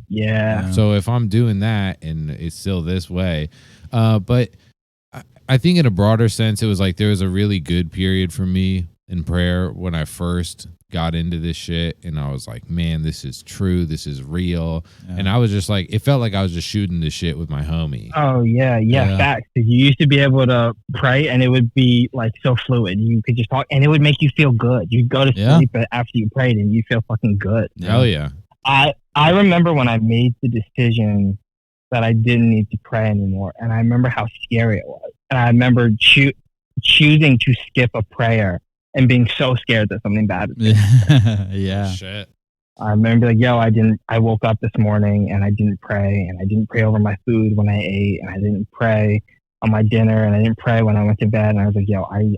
Yeah. So if I'm doing that and it's still this way, but I think in a broader sense, it was like there was a really good period for me in prayer when I first got into this shit, and I was like, man, this is true, this is real. And I was just like, it felt like I was just shooting the shit with my homie. Oh yeah, facts. You used to be able to pray and it would be like so fluid. You could just talk and it would make you feel good. You'd go to sleep after you prayed and you feel fucking good. Hell yeah. I remember when I made the decision that I didn't need to pray anymore, and I remember how scary it was. And I remember choosing to skip a prayer and being so scared that something bad would happen. Yeah. Oh, shit. I remember like, I woke up this morning and I didn't pray, and I didn't pray over my food when I ate, and I didn't pray on my dinner, and I didn't pray when I went to bed. And I was like,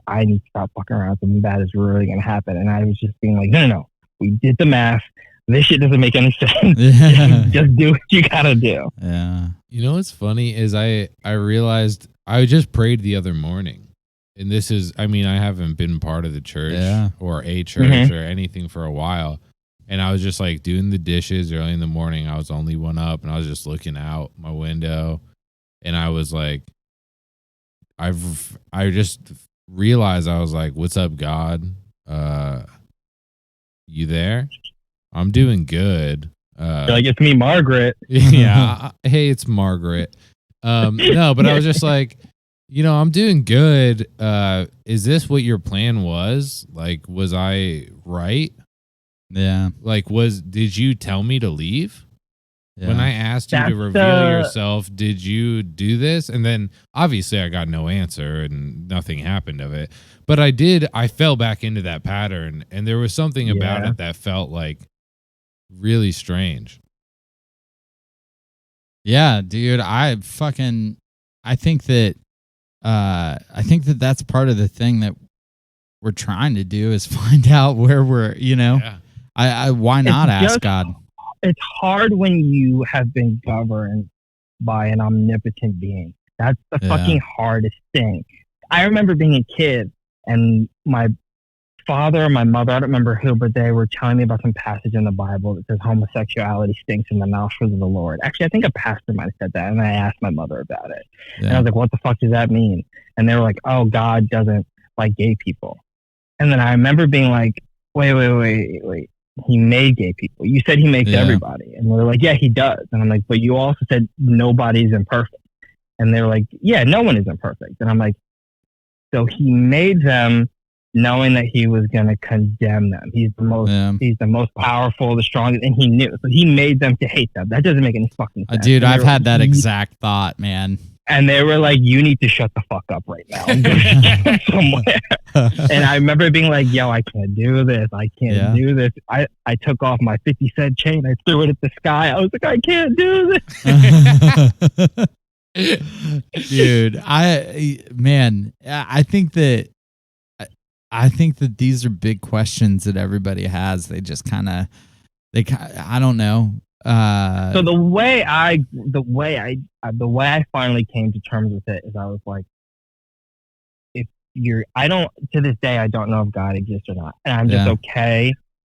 I need to stop fucking around. Something bad is really going to happen. And I was just being like, no. We did the math. This shit doesn't make any sense. Just do what you gotta do. Yeah. You know what's funny is I realized I just prayed the other morning. And this is, I mean, I haven't been part of the church or a church or anything for a while. And I was just like doing the dishes early in the morning. I was only one up, and I was just looking out my window, and I was like, I just realized, I was like, what's up, God? You there? I'm doing good. You're like, it's me, Margaret. Yeah. Hey, it's Margaret. No, but I was just like, I'm doing good. Is this what your plan was? Like, was I right? Yeah. Like, did you tell me to leave? Yeah. When I asked you to reveal yourself, did you do this? And then obviously I got no answer and nothing happened of it. But I fell back into that pattern, and there was something about it that felt like really strange. Yeah, dude, I think that that's part of the thing that we're trying to do is find out where we're, why not ask God? It's hard when you have been governed by an omnipotent being. That's the fucking hardest thing. I remember being a kid, and my father or my mother, I don't remember who, but they were telling me about some passage in the Bible that says homosexuality stinks in the nostrils of the Lord. Actually, I think a pastor might have said that, and I asked my mother about it. And I was like, what the fuck does that mean? And they were like, oh, God doesn't like gay people. And then I remember being like, wait. He made gay people. You said he makes everybody. And they were like, yeah, he does. And I'm like, but you also said nobody's imperfect. And they were like, yeah, no one is imperfect. And I'm like, so he made them knowing that he was going to condemn them. He's the most powerful, the strongest, and he knew. So he made them to hate them. That doesn't make any fucking sense. Dude, I've had that exact thought, man. And they were like, you need to shut the fuck up right now. I'm going to somewhere. And I remember being like, yo, I can't do this. I can't do this. I took off my 50-cent chain. I threw it at the sky. I was like, I can't do this. Dude, I think that these are big questions that everybody has. They just I don't know. So the way I finally came to terms with it is I was like, to this day, I don't know if God exists or not. And I'm just okay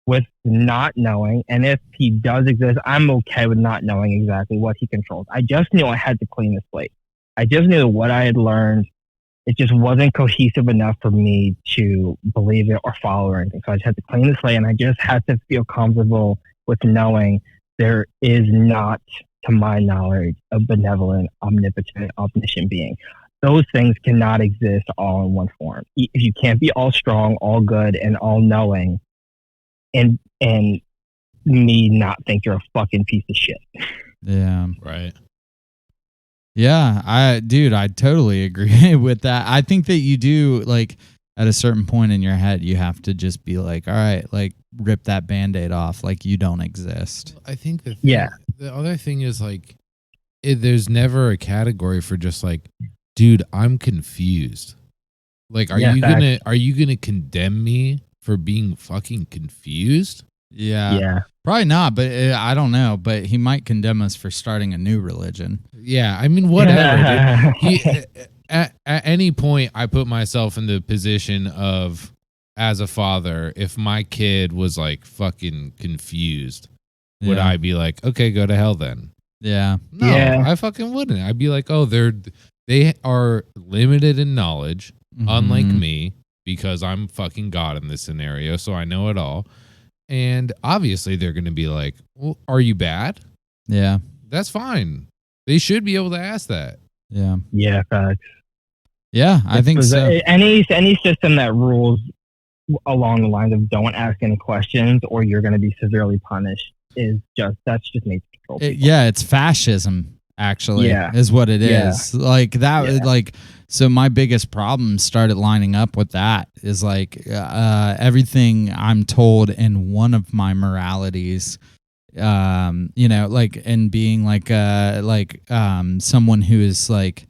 with not knowing. And if he does exist, I'm okay with not knowing exactly what he controls. I just knew I had to clean the slate. I just knew what I had learned. It just wasn't cohesive enough for me to believe it or follow or anything. So I just had to clean the slate, and I just had to feel comfortable with knowing there is not, to my knowledge, a benevolent, omnipotent, omniscient being. Those things cannot exist all in one form. If you can't be all strong, all good, and all knowing, and me not think you're a fucking piece of shit. Yeah. Right. Yeah, I totally agree with that. I think that you do, like, at a certain point in your head, you have to just be like, all right, like, rip that Band-Aid off, like you don't exist. I think the other thing is, like, there's never a category for just like, dude, I'm confused. Like, are you gonna condemn me for being fucking confused? Yeah. Probably not, but I don't know. But he might condemn us for starting a new religion. Yeah, I mean, whatever. Dude. At any point, I put myself in the position of, as a father, if my kid was like fucking confused, would I be like, okay, go to hell then? Yeah. No, I fucking wouldn't. I'd be like, oh, they are limited in knowledge, unlike me, because I'm fucking God in this scenario, so I know it all. And obviously, they're going to be like, well, are you bad? Yeah. That's fine. They should be able to ask that. Yeah. Yeah, facts. Yeah, I think so. Any system that rules along the lines of don't ask any questions or you're going to be severely punished that's just made to control people. It's fascism, actually, is what it is. Like that, like, so my biggest problem started lining up with that is like everything I'm told in one of my moralities, like, and being like someone who is like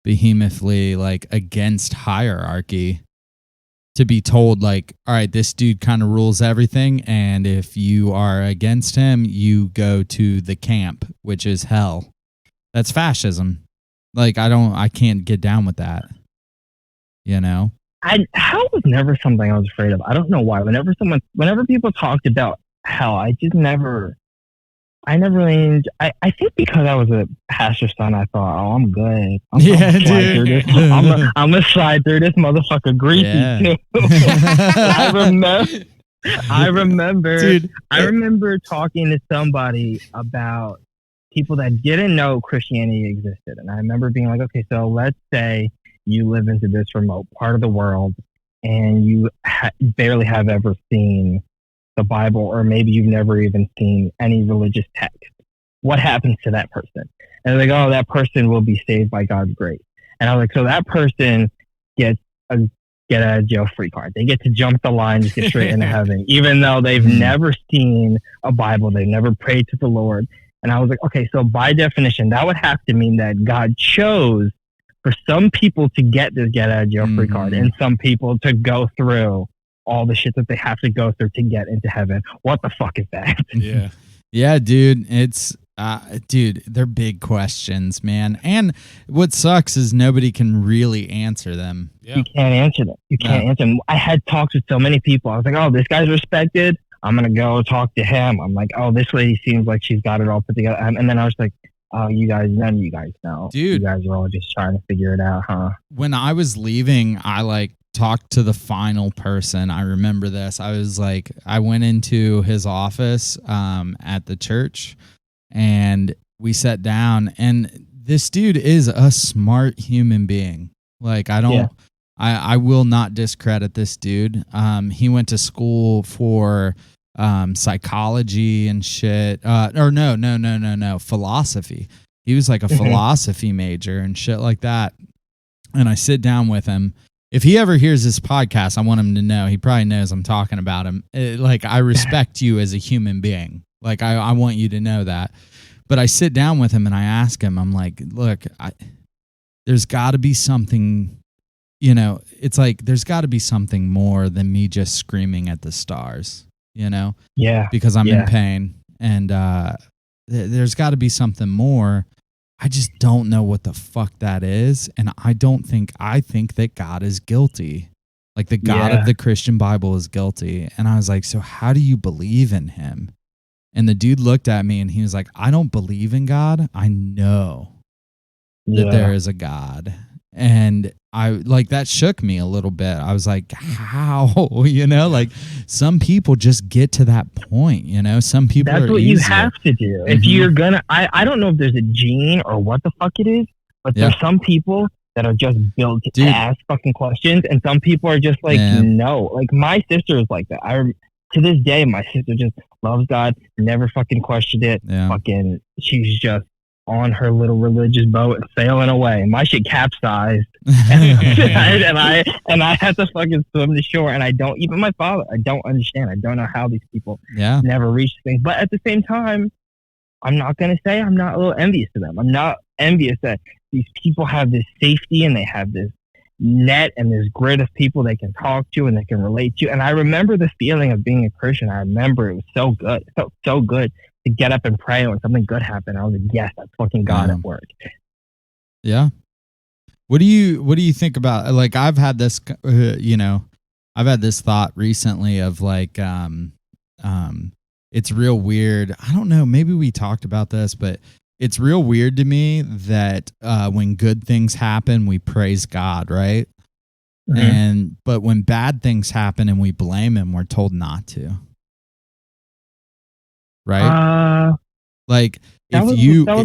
behemothly like against hierarchy, to be told like, all right, this dude kind of rules everything, and if you are against him, you go to the camp, which is hell. That's fascism. Like, I can't get down with that. Hell was never something I was afraid of. I don't know why. Whenever people talked about hell, I think because I was a pastor's son, I thought, oh, I'm good. I'm gonna slide through this motherfucker greasy too. I remember talking to somebody about people that didn't know Christianity existed, and I remember being like, okay, so let's say you live into this remote part of the world, and you barely have ever seen the Bible, or maybe you've never even seen any religious text. What happens to that person? And they're like, oh, that person will be saved by God's grace. And I was like, so that person gets a get out of jail free card. They get to jump the line, just get straight into heaven, even though they've never seen a Bible, they've never prayed to the Lord. And I was like, okay, so by definition, that would have to mean that God chose for some people to get this get out of jail free card, and some people to go through all the shit that they have to go through to get into heaven. What the fuck is that? Yeah. Yeah, dude. It's, they're big questions, man. And what sucks is nobody can really answer them. Yeah. You can't answer them. You can't answer them. I had talks with so many people. I was like, oh, this guy's respected. I'm going to go talk to him. I'm like, oh, this lady seems like she's got it all put together. And then I was like, oh, none of you guys know. Dude. You guys are all just trying to figure it out, huh? When I was leaving, I talked to the final person. I remember this. I went into his office at the church, and we sat down, and this dude is a smart human being. I will not discredit this dude. He went to school for psychology and shit. No, philosophy. He was like a philosophy major and shit like that. And I sit down with him. If he ever hears this podcast, I want him to know. He probably knows I'm talking about him. I respect you as a human being. I want you to know that. But I sit down with him and I ask him, I'm like, look, there's got to be something, it's like there's got to be something more than me just screaming at the stars, Yeah. Because I'm in pain. And there's got to be something more. I just don't know what the fuck that is. And I think that God is guilty. Like the God of the Christian Bible is guilty. And I was like, so how do you believe in him? And the dude looked at me and he was like, I don't believe in God. I know that there is a God. And that shook me a little bit. I was like, how? Some people just get to that point, some people that's are what easier. You have to do. If you're gonna, I don't know if there's a gene or what the fuck it is, but there's some people that are just built to ask fucking questions, and some people are just like, no. Like my sister is like that. To this day, my sister just loves God, never fucking questioned it. Fucking, she's just on her little religious boat sailing away. My shit capsized, and I had to fucking swim to shore. And I don't, even my father, I don't understand. I don't know how these people never reach things. But at the same time, I'm not gonna say I'm not a little envious to them. I'm not envious that these people have this safety and they have this net and this grid of people they can talk to and they can relate to. And I remember the feeling of being a Christian. I remember it was so good. It felt so good to get up and pray when something good happened. I was like, yes, that's fucking God at work. Yeah. What do you think about, like, I've had this, I've had this thought recently of like, it's real weird. I don't know. Maybe we talked about this, but it's real weird to me that when good things happen, we praise God, right? Mm-hmm. But when bad things happen and we blame him, we're told not to. Right? Like, that was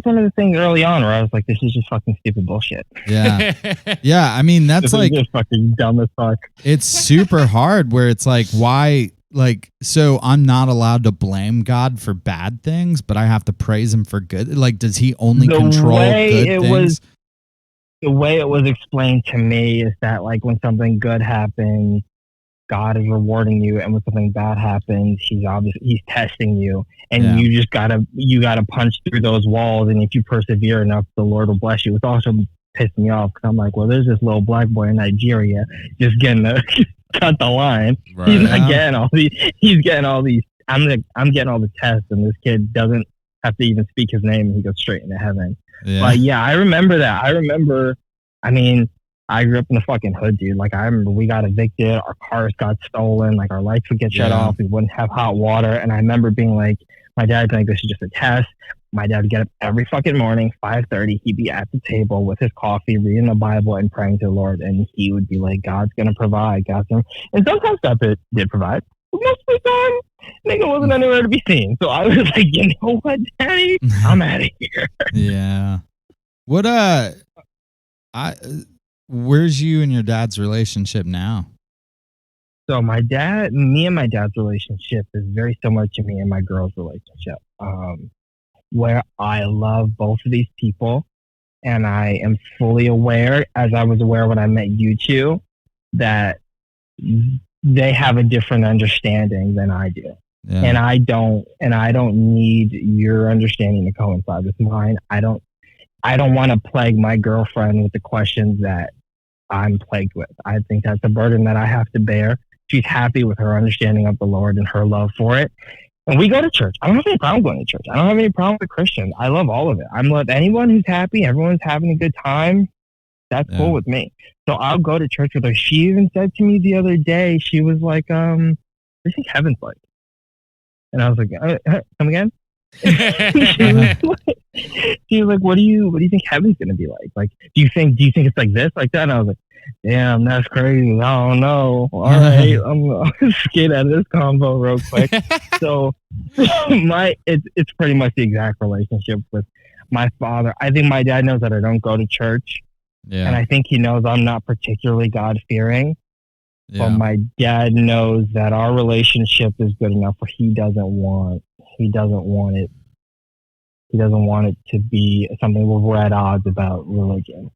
one of the things early on where I was like, this is just fucking stupid bullshit. Yeah. Yeah. I mean, that's like just fucking dumb as fuck. It's super hard where it's like, why? Like, so I'm not allowed to blame God for bad things, but I have to praise him for good. Like, does he only control good things? The way it was explained to me is that, like, when something good happens, God is rewarding you, and when something bad happens, he's testing you, and you gotta punch through those walls, and if you persevere enough, the Lord will bless you. It's also pissed me off because I'm like, well, there's this little black boy in Nigeria just getting cut the line. Right. He's not getting all these. He's getting all these. I'm getting all the tests, and this kid doesn't have to even speak his name, and he goes straight into heaven. Yeah. But yeah, I remember that. I mean, I grew up in the fucking hood, dude. Like, I remember we got evicted, our cars got stolen, like our lights would get shut off, we wouldn't have hot water, and I remember being like, my dad's like, this is just a test. My dad would get up every fucking morning, 5:30. He'd be at the table with his coffee, reading the Bible and praying to the Lord. And he would be like, God's going to provide. And sometimes God did provide. But most of the time, nigga wasn't anywhere to be seen. So I was like, you know what, Daddy? I'm out of here. Yeah. What, where's you and your dad's relationship now? So me and my dad's relationship is very similar to me and my girl's relationship. Where I love both of these people, and I am fully aware, as I was aware when I met you two, that they have a different understanding than I do. Yeah. And I don't need your understanding to coincide with mine. I don't want to plague my girlfriend with the questions that I'm plagued with. I think that's a burden that I have to bear. She's happy with her understanding of the Lord and her love for it. And we go to church. I don't have any problem going to church. I don't have any problem with Christians. I love all of it. I love anyone who's happy. Everyone's having a good time. That's cool with me. So I'll go to church with her. She even said to me the other day, she was like, what do you think heaven's like? And I was like, come again? she was like, what do you think heaven's gonna be like? Like, do you think it's like this, like that? And I was like, damn, that's crazy. I don't know. All right, I'm gonna skate out of this combo real quick. So it's pretty much the exact relationship with my father. I think my dad knows that I don't go to church. Yeah. And I think he knows I'm not particularly God fearing. Yeah. But my dad knows that our relationship is good enough where he doesn't want it to be something where we're at odds about religion.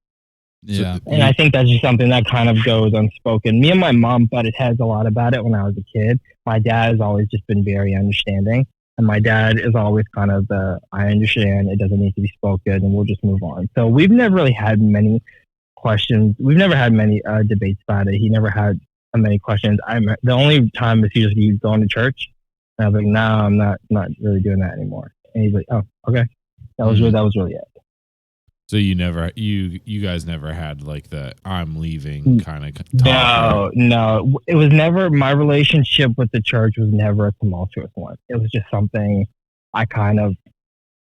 Yeah. And I think that's just something that kind of goes unspoken. Me and my mom butted heads a lot about it when I was a kid. My dad has always just been very understanding. And my dad is always kind of I understand, it doesn't need to be spoken, and we'll just move on. So we've never really had many questions. We've never had many debates about it. He never had many questions. The only time is he going to church. And I was like, no, I'm not really doing that anymore. And he's like, oh, okay. That was really it. So you guys never had like the I'm leaving kind of talk? No. It was never, my relationship with the church was never a tumultuous one. It was just something I kind of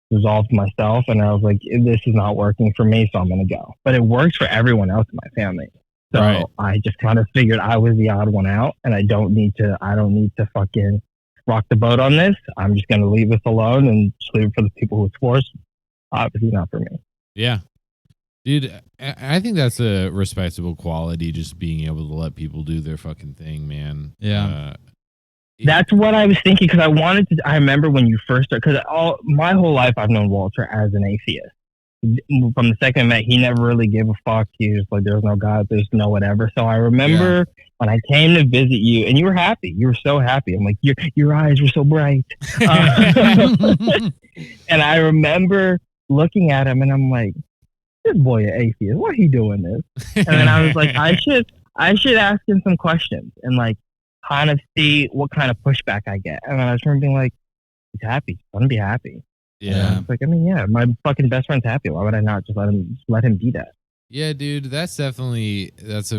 resolved myself, and I was like, this is not working for me, so I'm going to go. But it works for everyone else in my family. So right. I just kind of figured I was the odd one out, and I don't need to fucking rock the boat on this. I'm just going to leave this alone and just leave it for the people who it's for. Obviously not for me. Yeah. Dude, I think that's a respectable quality, just being able to let people do their fucking thing, man. Yeah. That's what I was thinking, because I remember when you first started, because my whole life I've known Walter as an atheist. From the second I met, he never really gave a fuck. He was like, there's no God, there's no whatever. So I remember when I came to visit you, and you were happy. You were so happy. I'm like, your eyes were so bright. And I remember looking at him, and I'm like, this boy an atheist. Why he doing this? And then I was like, I should ask him some questions and like kind of see what kind of pushback I get. And then I was being like, he's happy. He's gonna be happy. Yeah. It's like, I mean, yeah, my fucking best friend's happy. Why would I not just let him be that? Yeah, dude, that's a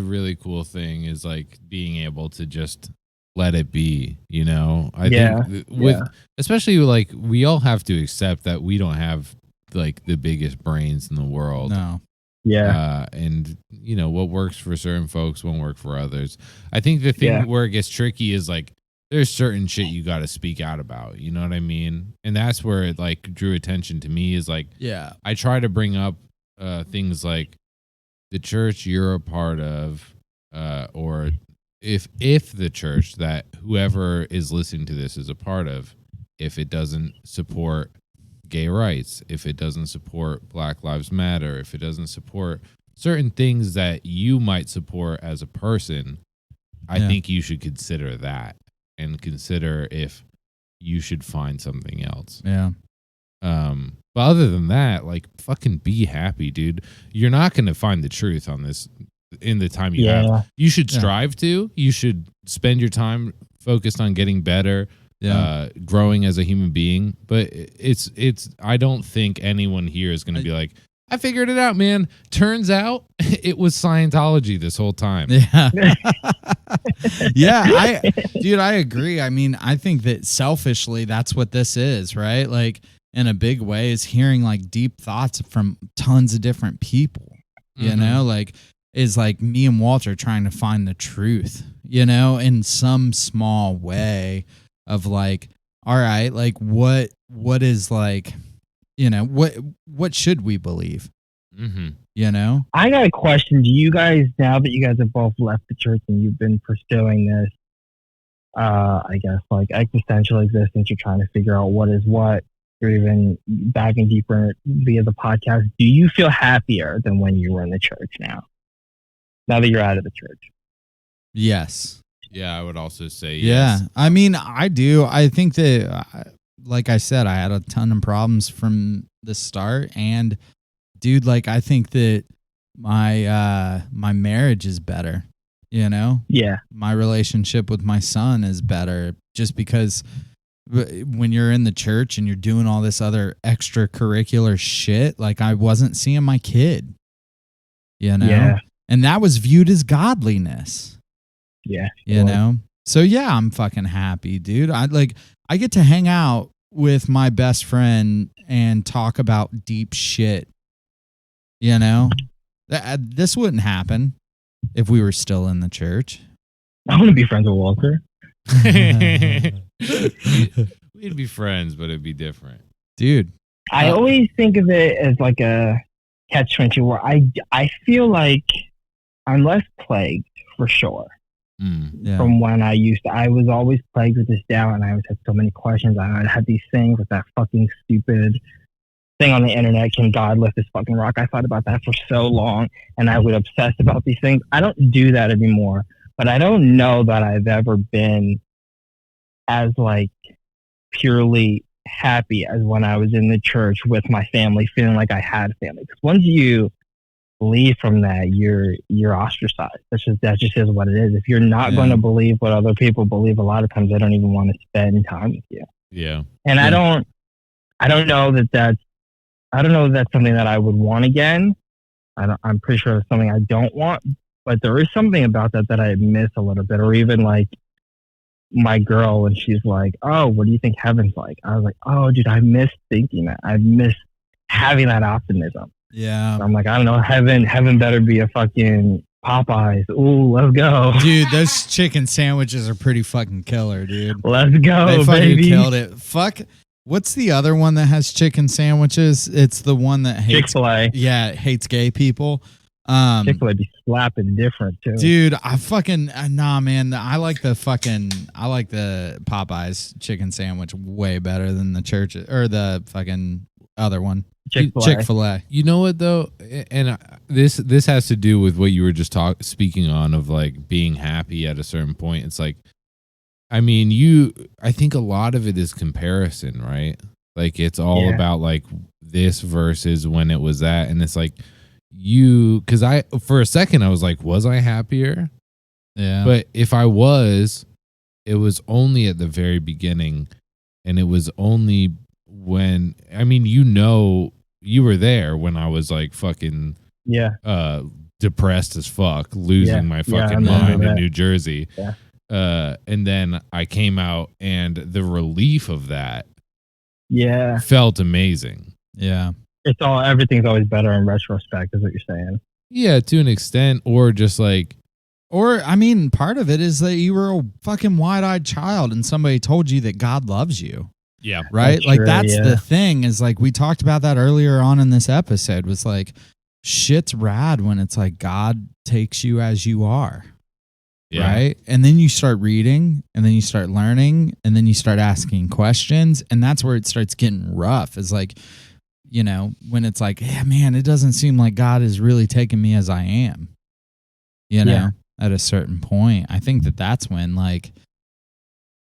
really cool thing, is like being able to just let it be, you know? I think especially like we all have to accept that we don't have like the biggest brains in the world. No. Yeah. And you know, what works for certain folks won't work for others. I think the thing where it gets tricky is like there's certain shit you got to speak out about, you know what I mean? And that's where it like drew attention to me, is like, I try to bring up things like the church you're a part of, or if the church that whoever is listening to this is a part of, if it doesn't support gay rights, if it doesn't support Black Lives Matter, if it doesn't support certain things that you might support as a person, I think you should consider that and consider if you should find something else. Yeah. But other than that, like, fucking be happy, dude. You're not going to find the truth on this in the time you have. You should strive to. You should spend your time focused on getting better, growing as a human being. But it's. I don't think anyone here is going to be like, I figured it out, man. Turns out it was Scientology this whole time. Yeah. I agree. I mean, I think that selfishly, that's what this is, right? Like, in a big way, is hearing like deep thoughts from tons of different people, you know, like is like me and Walter trying to find the truth, you know, in some small way of like, all right, like what is like, you know, what should we believe? You know, I got a question. Do you guys, now that you guys have both left the church and you've been pursuing this, I guess like existential existence, you're trying to figure out what is what, you're even diving deeper via the podcast. Do you feel happier than when you were in the church now that you're out of the church? Yes. Yeah, I would also say yes. Yeah. I mean, I do. I think that, like I said, I had a ton of problems from the start, and dude, like, I think that my marriage is better, you know? Yeah. My relationship with my son is better just because when you're in the church and you're doing all this other extracurricular shit, like I wasn't seeing my kid, you know? Yeah. And that was viewed as godliness. Yeah. You know? So yeah, I'm fucking happy, dude. I get to hang out with my best friend and talk about deep shit. You know? This wouldn't happen if we were still in the church. I want to be friends with Walter. We'd be friends, but it'd be different, dude. I always think of it as like a catch-22 where I feel like I'm less plagued for sure from when I was always plagued with this doubt, and I always had so many questions. I had these things with that fucking stupid thing on the internet, can God lift this fucking rock? I thought about that for so long, and I would obsess about these things. I don't do that anymore, but I don't know that I've ever been as like purely happy as when I was in the church with my family, feeling like I had family. Because once you leave from that, you're ostracized. That just is what it is. If you're not going to believe what other people believe, a lot of times they don't even want to spend time with you. Yeah. And I don't know that that's something that I would want again. I'm pretty sure it's something I don't want, but there is something about that I miss a little bit. Or even like my girl, when she's like, oh, what do you think heaven's like? I was like, oh, dude, I miss thinking that. I miss having that optimism. Yeah. And I'm like, I don't know, heaven better be a fucking Popeyes. Ooh, let's go. Dude, those chicken sandwiches are pretty fucking killer, dude. Let's go, they fucking baby. Killed it. Fuck. What's the other one that has chicken sandwiches? It's the one that hates Chick-fil-A. Yeah, hates gay people. Chick-fil-A be slapping different too. Dude, I fucking nah, man. I like the Popeyes chicken sandwich way better than the church or the fucking other one. Chick-fil-A. You know what though, and this has to do with what you were just speaking on of like being happy at a certain point. It's like, I mean, I think a lot of it is comparison, right? Like it's all about like this versus when it was that, and it's like because for a second I was like, was I happier? Yeah. But if I was, it was only at the very beginning, and it was only when, I mean, you were there when I was like fucking depressed as fuck, losing my fucking mind in New Jersey. Yeah. And then I came out, and the relief of that felt amazing. Yeah. Everything's always better in retrospect, is what you're saying. Yeah, to an extent, or just like, or I mean, part of it is that you were a fucking wide-eyed child and somebody told you that God loves you. Yeah. Right? That's like true, that's the thing, is like we talked about that earlier on in this episode, was like shit's rad when it's like God takes you as you are. Yeah. Right? And then you start reading, and then you start learning, and then you start asking questions, and that's where it starts getting rough. Is like, you know, when it's like, yeah, man, it doesn't seem like God is really taking me as I am. You know, at a certain point. I think that that's when, like,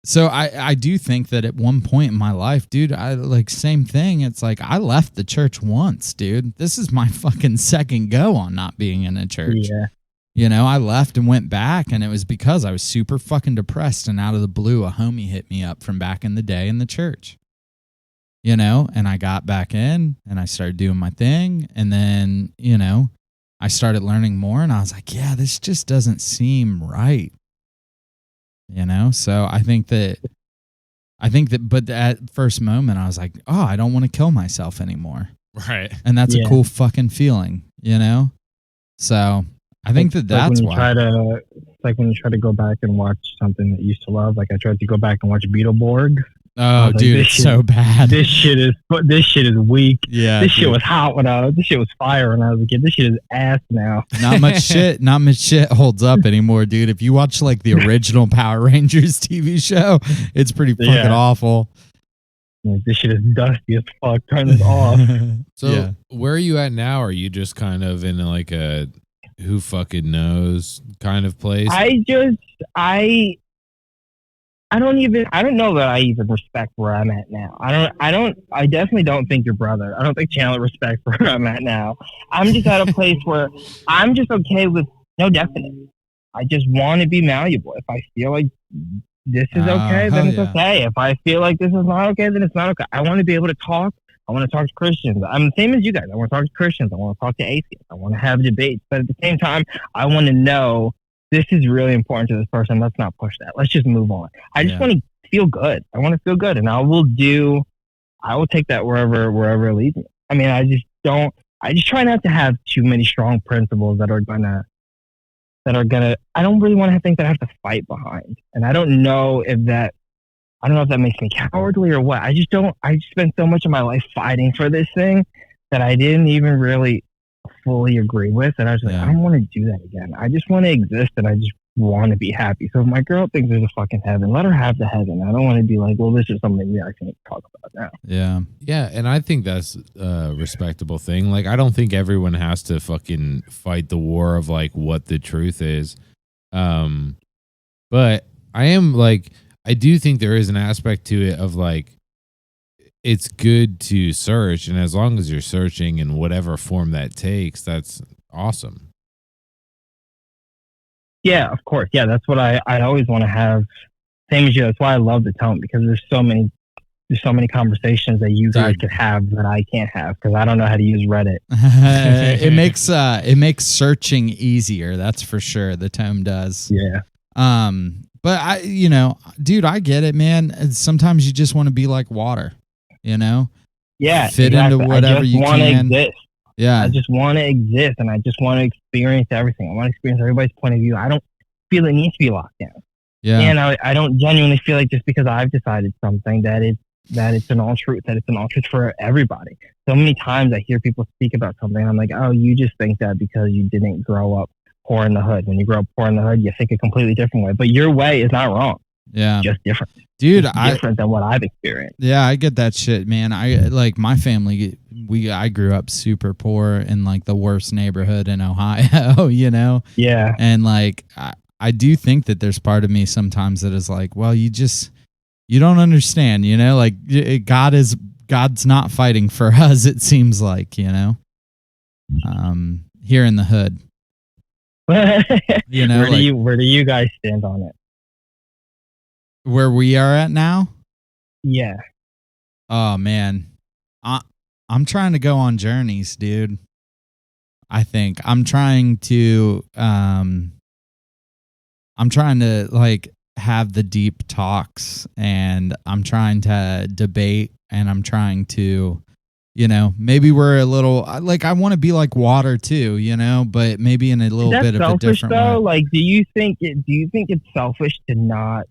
so I do think that at one point in my life, dude, I like same thing. It's like I left the church once, dude. This is my fucking second go on not being in a church. Yeah. You know, I left and went back, and it was because I was super fucking depressed, and out of the blue, a homie hit me up from back in the day in the church. You know, and I got back in, and I started doing my thing, and then, you know, I started learning more, and I was like, yeah, this just doesn't seem right. You know, so I think that, but at first moment, I was like, oh, I don't want to kill myself anymore. Right. And that's a cool fucking feeling, you know? So I think that's why. It's like when you try to go back and watch something that you used to love. Like I tried to go back and watch Beetle Borgs. Oh, dude, it's so bad. This shit is weak. Yeah, this shit was hot this shit was fire when I was a kid. This shit is ass now. Not much shit holds up anymore, dude. If you watch like the original Power Rangers TV show, it's pretty fucking awful. This shit is dusty as fuck. Turn this off. So where are you at now? Are you just kind of in like a who fucking knows kind of place? I don't know that I even respect where I'm at now. I definitely don't think your brother. I don't think Chandler respects where I'm at now. I'm just at a place where I'm just okay with no definite. I just want to be malleable. If I feel like this is okay, then it's okay. If I feel like this is not okay, then it's not okay. I want to be able to talk. I want to talk to Christians. I'm the same as you guys. I want to talk to Christians. I want to talk to atheists. I want to have debates. But at the same time, I want to know this is really important to this person. Let's not push that. Let's just move on. I just want to feel good. I want to feel good, and I will take that wherever it leads me. I mean, I just try not to have too many strong principles that are gonna, I don't really want to have things that I have to fight behind. And I don't know if that makes me cowardly or what. I just spent so much of my life fighting for this thing that I didn't even really fully agree with, and I was like, I don't want to do that again. I just want to exist, and I just want to be happy. So if my girl thinks there's a fucking heaven, let her have the heaven. I don't want to be like, well, this is something we actually talk about now. Yeah, and I think that's a respectable thing. Like, I don't think everyone has to fucking fight the war of like what the truth is. But I am like, I do think there is an aspect to it of like, it's good to search, and as long as you're searching in whatever form that takes, that's awesome. Yeah, of course. Yeah, that's what I always want to have. Same as you. That's why I love the tone, because there's so many conversations that you guys could have that I can't have because I don't know how to use Reddit. It makes searching easier. That's for sure. The tome does. Yeah. But dude, I get it, man. Sometimes you just want to be like water. Yeah, fit into whatever you can. Exist. Yeah, I just want to exist, and I just want to experience everything. I want to experience everybody's point of view. I don't feel it needs to be locked down. Yeah, and I don't genuinely feel like just because I've decided something that it's an all truth, that it's an all truth for everybody. So many times I hear people speak about something, and I'm like, oh, you just think that because you didn't grow up poor in the hood. When you grow up poor in the hood, you think a completely different way, but your way is not wrong. Yeah, just different, dude. Different than what I've experienced. Yeah, I get that shit, man. I like my family. I grew up super poor in like the worst neighborhood in Ohio. Yeah, and like I do think that there's part of me sometimes that is like, well, you don't understand. Like God's not fighting for us. It seems like here in the hood. You know, where do you guys stand on it? Where we are at now? Yeah. Oh man. I'm trying to go on journeys, dude. I think I'm trying to like have the deep talks, and I'm trying to debate, and I'm trying to, you know, maybe we're a little like, I want to be like water too, you know, but maybe in a little bit of a different way. Like, do you think it's selfish to not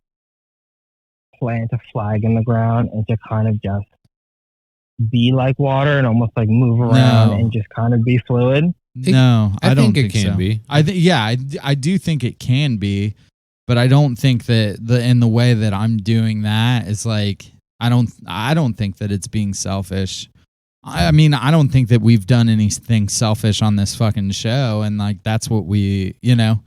plant a flag in the ground and to kind of just be like water and almost like move around and just kind of be fluid? No, I don't think it can so. be. I do think it can be, but I don't think that in the way that I'm doing that is like, I don't think that it's being selfish. I mean, I don't think that we've done anything selfish on this fucking show, and like that's what we, you know,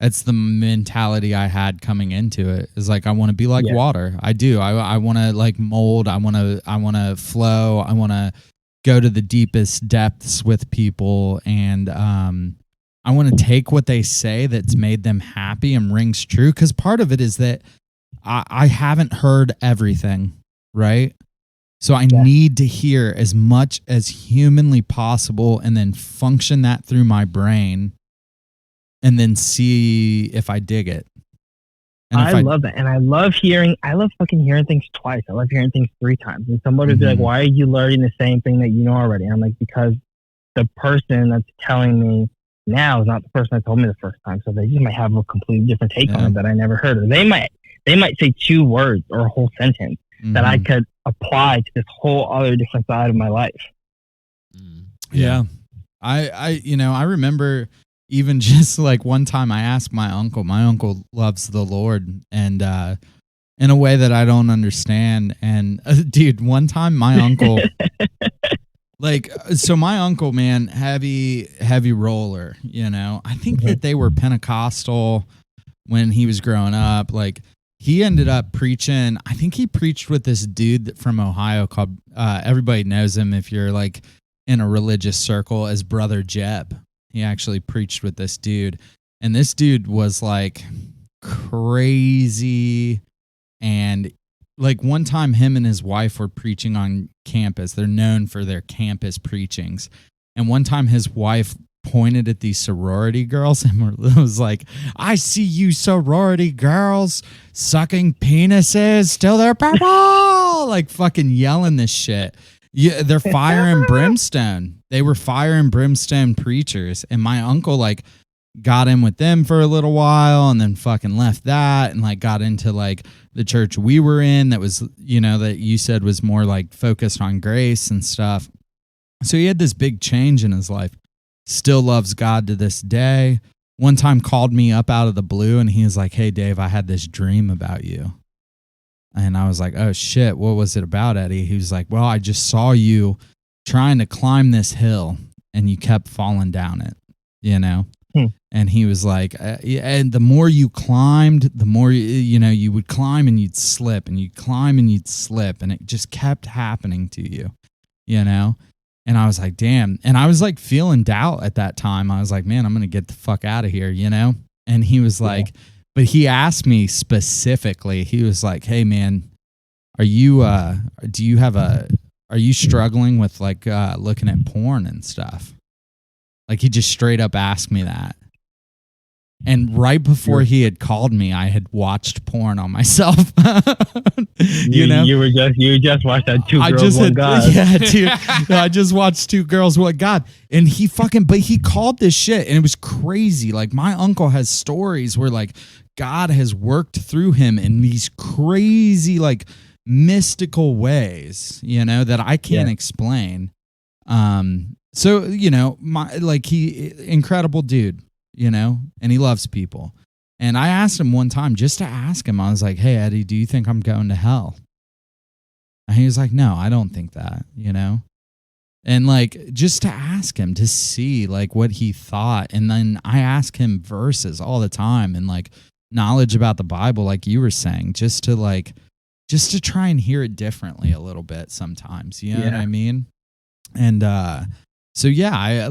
that's the mentality I had coming into it. Is like, I want to be like water. I do. I want to like mold. I want to flow. I want to go to the deepest depths with people, and I want to take what they say that's made them happy and rings true. Because part of it is that I haven't heard everything, right? So I need to hear as much as humanly possible, and then function that through my brain, and then see if I dig it. And I love that. And I love fucking hearing things twice. I love hearing things 3 times. And somebody would be like, why are you learning the same thing that you know already? And I'm like, because the person that's telling me now is not the person that told me the first time. So they just might have a completely different take on it that I never heard. Or they might say 2 words or a whole sentence that I could apply to this whole other different side of my life. Yeah. I remember even just like one time I asked my uncle loves the Lord, and in a way that I don't understand. And dude, one time my uncle, my uncle, man, heavy roller, you know, I think that they were Pentecostal when he was growing up. Like, he ended up preaching, I think he preached with this dude from Ohio called, everybody knows him if you're like in a religious circle, as Brother Jeb. He actually preached with this dude, and this dude was like crazy. And like one time him and his wife were preaching on campus. They're known for their campus preachings. And one time his wife pointed at these sorority girls and was like, I see you sorority girls sucking penises till they're purple, like fucking yelling this shit. Yeah, they're fire and brimstone. They were fire and brimstone preachers. And my uncle like got in with them for a little while, and then fucking left that, and like got into like the church we were in that was, you know, that you said was more like focused on grace and stuff. So he had this big change in his life. Still loves God to this day. One time called me up out of the blue, and he was like, hey Dave, I had this dream about you. And I was like, oh shit, what was it about, Eddie? He was like, well, I just saw you trying to climb this hill and you kept falling down it, you know? And he was like, and the more you climbed, the more, you know, you would climb and you'd slip, and you'd climb and you'd slip, and it just kept happening to you, you know? And I was like, damn. And I was like feeling doubt at that time. I was like, man, I'm going to get the fuck out of here, you know? And he was like, but he asked me specifically, he was like, hey man, are you struggling with like looking at porn and stuff? Like, he just straight up asked me that. And right before he had called me, I had watched porn on myself. you know, you just watched that 2 girls, 1 God. Yeah, dude. I just watched 2 girls, 1 God. And he called this shit, and it was crazy. Like, my uncle has stories where like God has worked through him in these crazy, like mystical ways, you know, that I can't explain. So, you know, incredible dude, you know, and he loves people. And I asked him one time, just to ask him, I was like, hey, Eddie, do you think I'm going to hell? And he was like, no, I don't think that, you know? And like, just to ask him to see like what he thought. And then I ask him verses all the time, and like knowledge about the Bible, like you were saying, just to try and hear it differently a little bit sometimes, you know what I mean? And, so yeah,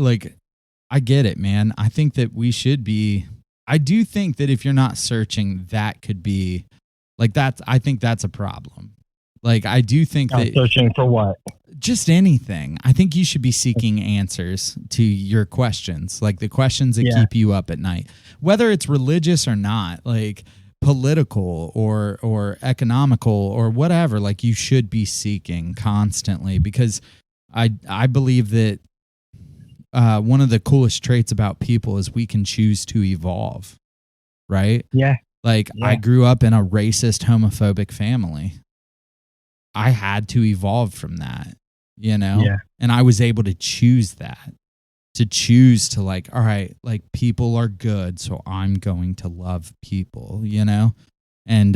I get it, man. I think that we should be. I do think that if you're not searching, that could be like that. I think that's a problem. Like, I do think that searching for what? just anything. I think you should be seeking answers to your questions, like the questions that keep you up at night, whether it's religious or not, like political or economical or whatever. Like, you should be seeking constantly, because I believe that one of the coolest traits about people is we can choose to evolve, right? Yeah. Like, I grew up in a racist, homophobic family. I had to evolve from that, you know? Yeah. And I was able to choose that, to choose to like, all right, like people are good, so I'm going to love people, you know? And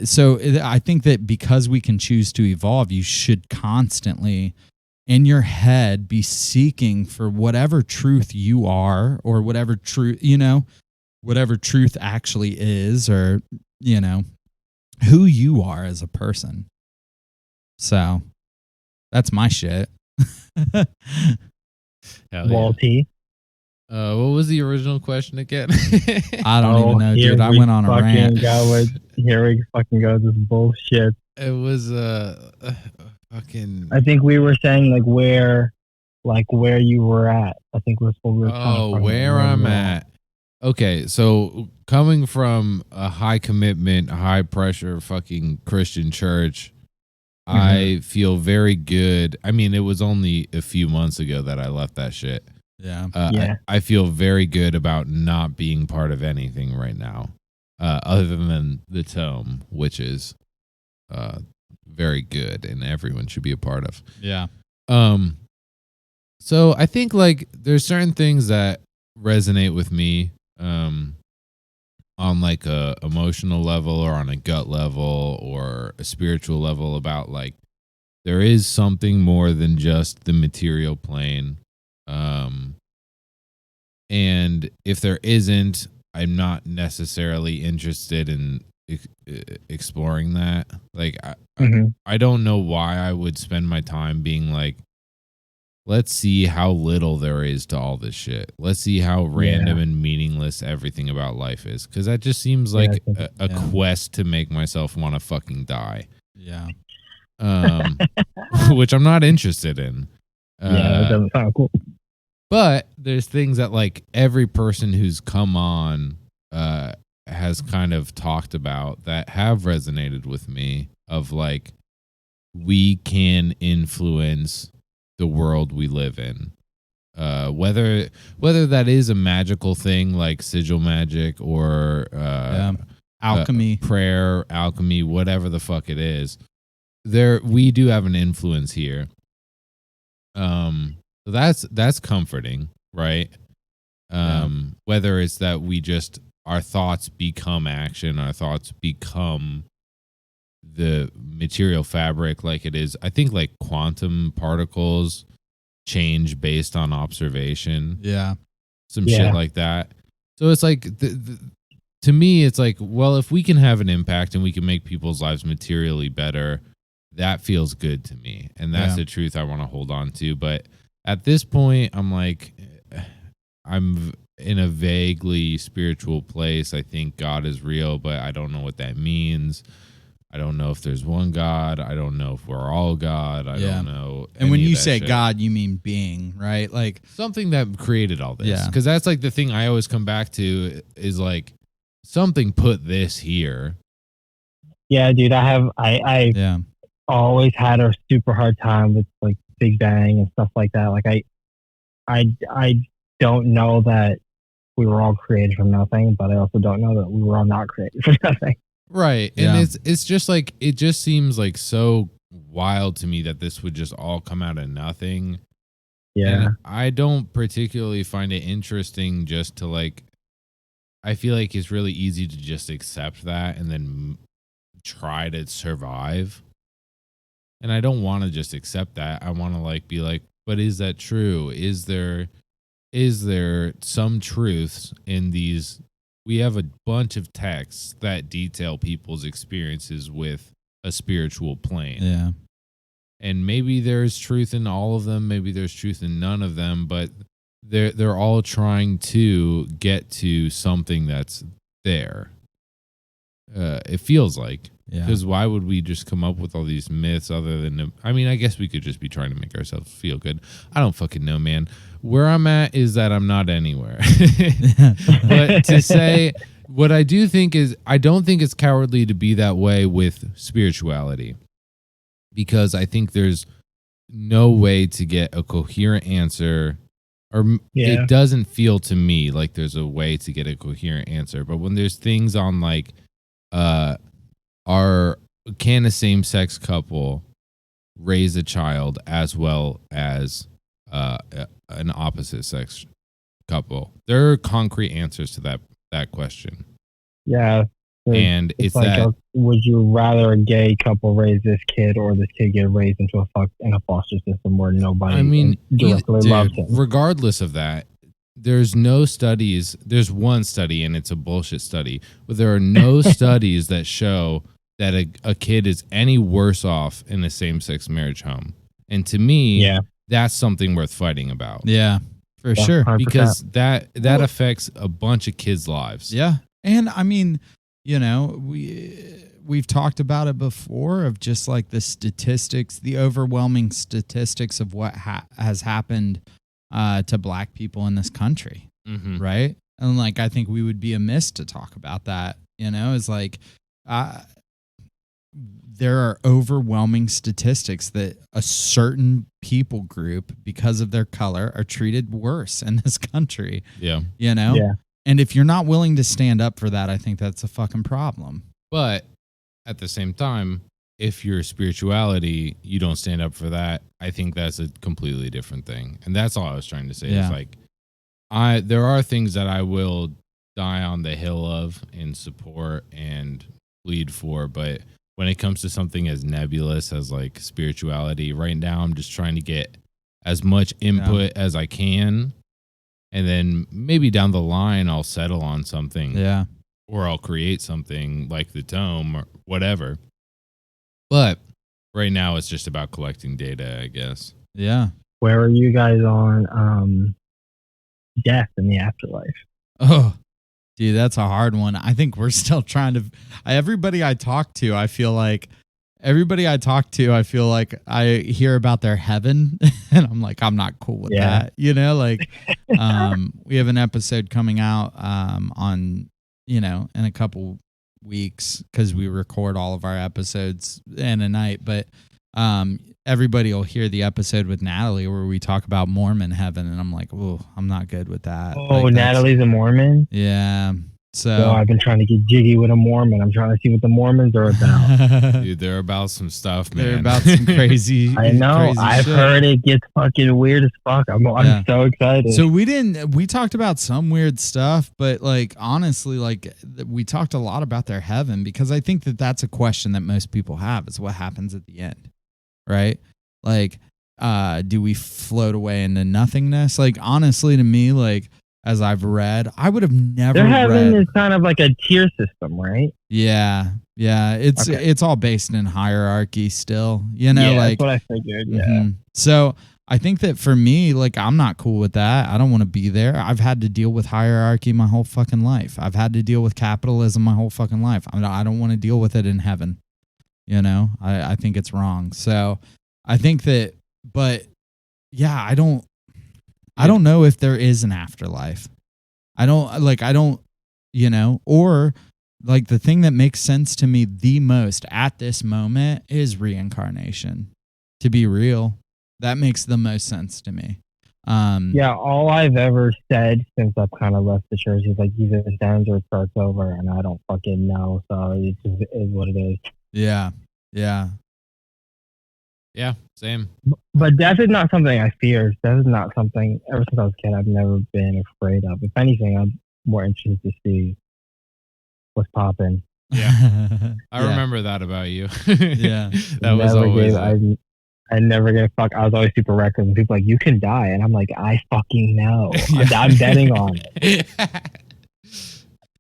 so I think that because we can choose to evolve, you should constantly in your head be seeking for whatever truth you are, or whatever truth, you know, whatever truth actually is, or, you know, who you are as a person. So that's my shit. Wall T. What was the original question again? I don't even know, dude. I went on a rant. Here we fucking go. This bullshit. It was fucking. I think we were saying where you were at. I think was what we were. Oh, where I'm at. Okay, so coming from a high commitment, high pressure fucking Christian church, I feel very good. I mean, it was only a few months ago that I left that shit. Yeah. I feel very good about not being part of anything right now, other than the tome, which is very good and everyone should be a part of. Yeah. So I think there's certain things that resonate with me on like a emotional level or on a gut level or a spiritual level about there is something more than just the material plane. And if there isn't, I'm not necessarily interested in exploring that. I don't know why I would spend my time being let's see how little there is to all this shit. Let's see how random and meaningless everything about life is. Because that just seems like a quest to make myself want to fucking die. Yeah. Which I'm not interested in. That doesn't sound cool. But there's things that every person who's come on has kind of talked about that have resonated with me of we can influence the world we live in, whether that is a magical thing like sigil magic or alchemy, prayer, alchemy, whatever the fuck it is. We do have an influence here. So that's comforting, right? Whether it's that we just our thoughts become action, our thoughts become the material fabric like it is. I think quantum particles change based on observation. Yeah. Some shit like that. So it's to me, it's well, if we can have an impact and we can make people's lives materially better, that feels good to me. And that's the truth I want to hold on to. But at this point, I'm I'm in a vaguely spiritual place. I think God is real, but I don't know what that means. I don't know if there's one God. I don't know if we're all God. I don't know. And when you say shit. God, you mean being, right? Something that created all this. Yeah. Because that's the thing I always come back to is something put this here. Yeah, dude. I always had a super hard time with Big Bang and stuff like that. I don't know that we were all created from nothing, but I also don't know that we were all not created from nothing. Right. And it's just it just seems so wild to me that this would just all come out of nothing. Yeah. And I don't particularly find it interesting just to I feel it's really easy to just accept that and then try to survive. And I don't want to just accept that. I want to be but is that true? Is there some truths in these? We have a bunch of texts that detail people's experiences with a spiritual plane. Yeah. And maybe there's truth in all of them. Maybe there's truth in none of them. But they're all trying to get to something that's there. It feels like. Because why would we just come up with all these myths other than, I mean, I guess we could just be trying to make ourselves feel good. I don't fucking know, man. Where I'm at is that I'm not anywhere. But to say, what I do think is, I don't think it's cowardly to be that way with spirituality. Because I think there's no way to get a coherent answer, or it doesn't feel to me like there's a way to get a coherent answer. But when there's things on like, can a same-sex couple raise a child as well as an opposite-sex couple? There are concrete answers to that question. Yeah. And it's like that. Would you rather a gay couple raise this kid, or this kid get raised into a foster system where nobody directly loves him? Regardless of that, there's no studies. There's one study, and it's a bullshit study, but there are no studies that show that a kid is any worse off in a same-sex marriage home. And to me, that's something worth fighting about. Yeah, for sure. 100%. Because that affects a bunch of kids' lives. Yeah. And I mean, you know, we've talked about it before, of just like the statistics, the overwhelming statistics of what has happened to Black people in this country. Mm-hmm. Right. And like, I think we would be amiss to talk about that, you know, is like, there are overwhelming statistics that a certain people group, because of their color, are treated worse in this country. Yeah. You know? Yeah. And if you're not willing to stand up for that, I think that's a fucking problem. But at the same time, if your spirituality, you don't stand up for that, I think that's a completely different thing. And that's all I was trying to say. Yeah. Is like, there are things that I will die on the hill of and support and bleed for, but when it comes to something as nebulous as like spirituality, right now I'm just trying to get as much input as I can, and then maybe down the line I'll settle on something. Yeah. Or I'll create something like the tome or whatever. But right now it's just about collecting data, I guess. Yeah. Where are you guys on death in the afterlife? Oh, dude, that's a hard one. I think we're still trying to. Everybody I talk to, I feel like I hear about their heaven, and I'm like, I'm not cool with that. You know, like, we have an episode coming out on, you know, in a couple weeks, because we record all of our episodes in a night. But everybody will hear the episode with Natalie where we talk about Mormon heaven, and I'm like, oh, I'm not good with that. Oh, like, Natalie's a Mormon? Yeah. So I've been trying to get jiggy with a Mormon. I'm trying to see what the Mormons are about. Dude, they're about some stuff, man. They're about some crazy. I know. Crazy I've shit. heard it gets fucking weird as fuck. I'm so excited. So we talked about some weird stuff, but like, honestly, like, we talked a lot about their heaven, because I think that that's a question that most people have, is what happens at the end, right? Like, do we float away into nothingness? Like, honestly, to me, like, as I've read, I would have never their heaven read. is kind of like a tier system, right? Yeah. It's all based in hierarchy still, you know, like, that's what I figured. So I think that for me, like, I'm not cool with that. I don't want to be there. I've had to deal with hierarchy my whole fucking life. I've had to deal with capitalism my whole fucking life. I don't want to deal with it in heaven. You know, I think it's wrong. So I think that, but yeah, I don't know if there is an afterlife. I don't, you know, or like, the thing that makes sense to me the most at this moment is reincarnation. To be real, that makes the most sense to me. All I've ever said since I've kind of left the church is like, either it ends or it starts over, and I don't fucking know. So it just is what it is. Yeah. Yeah, same. But death is not something I fear. Death is not something, ever since I was a kid, I've never been afraid of. If anything, I'm more interested to see what's popping. Yeah. I remember that about you. Yeah. That was always I never gave a fuck. I was always super reckless. And people are like, you can die. And I'm like, I fucking know. I'm betting on it.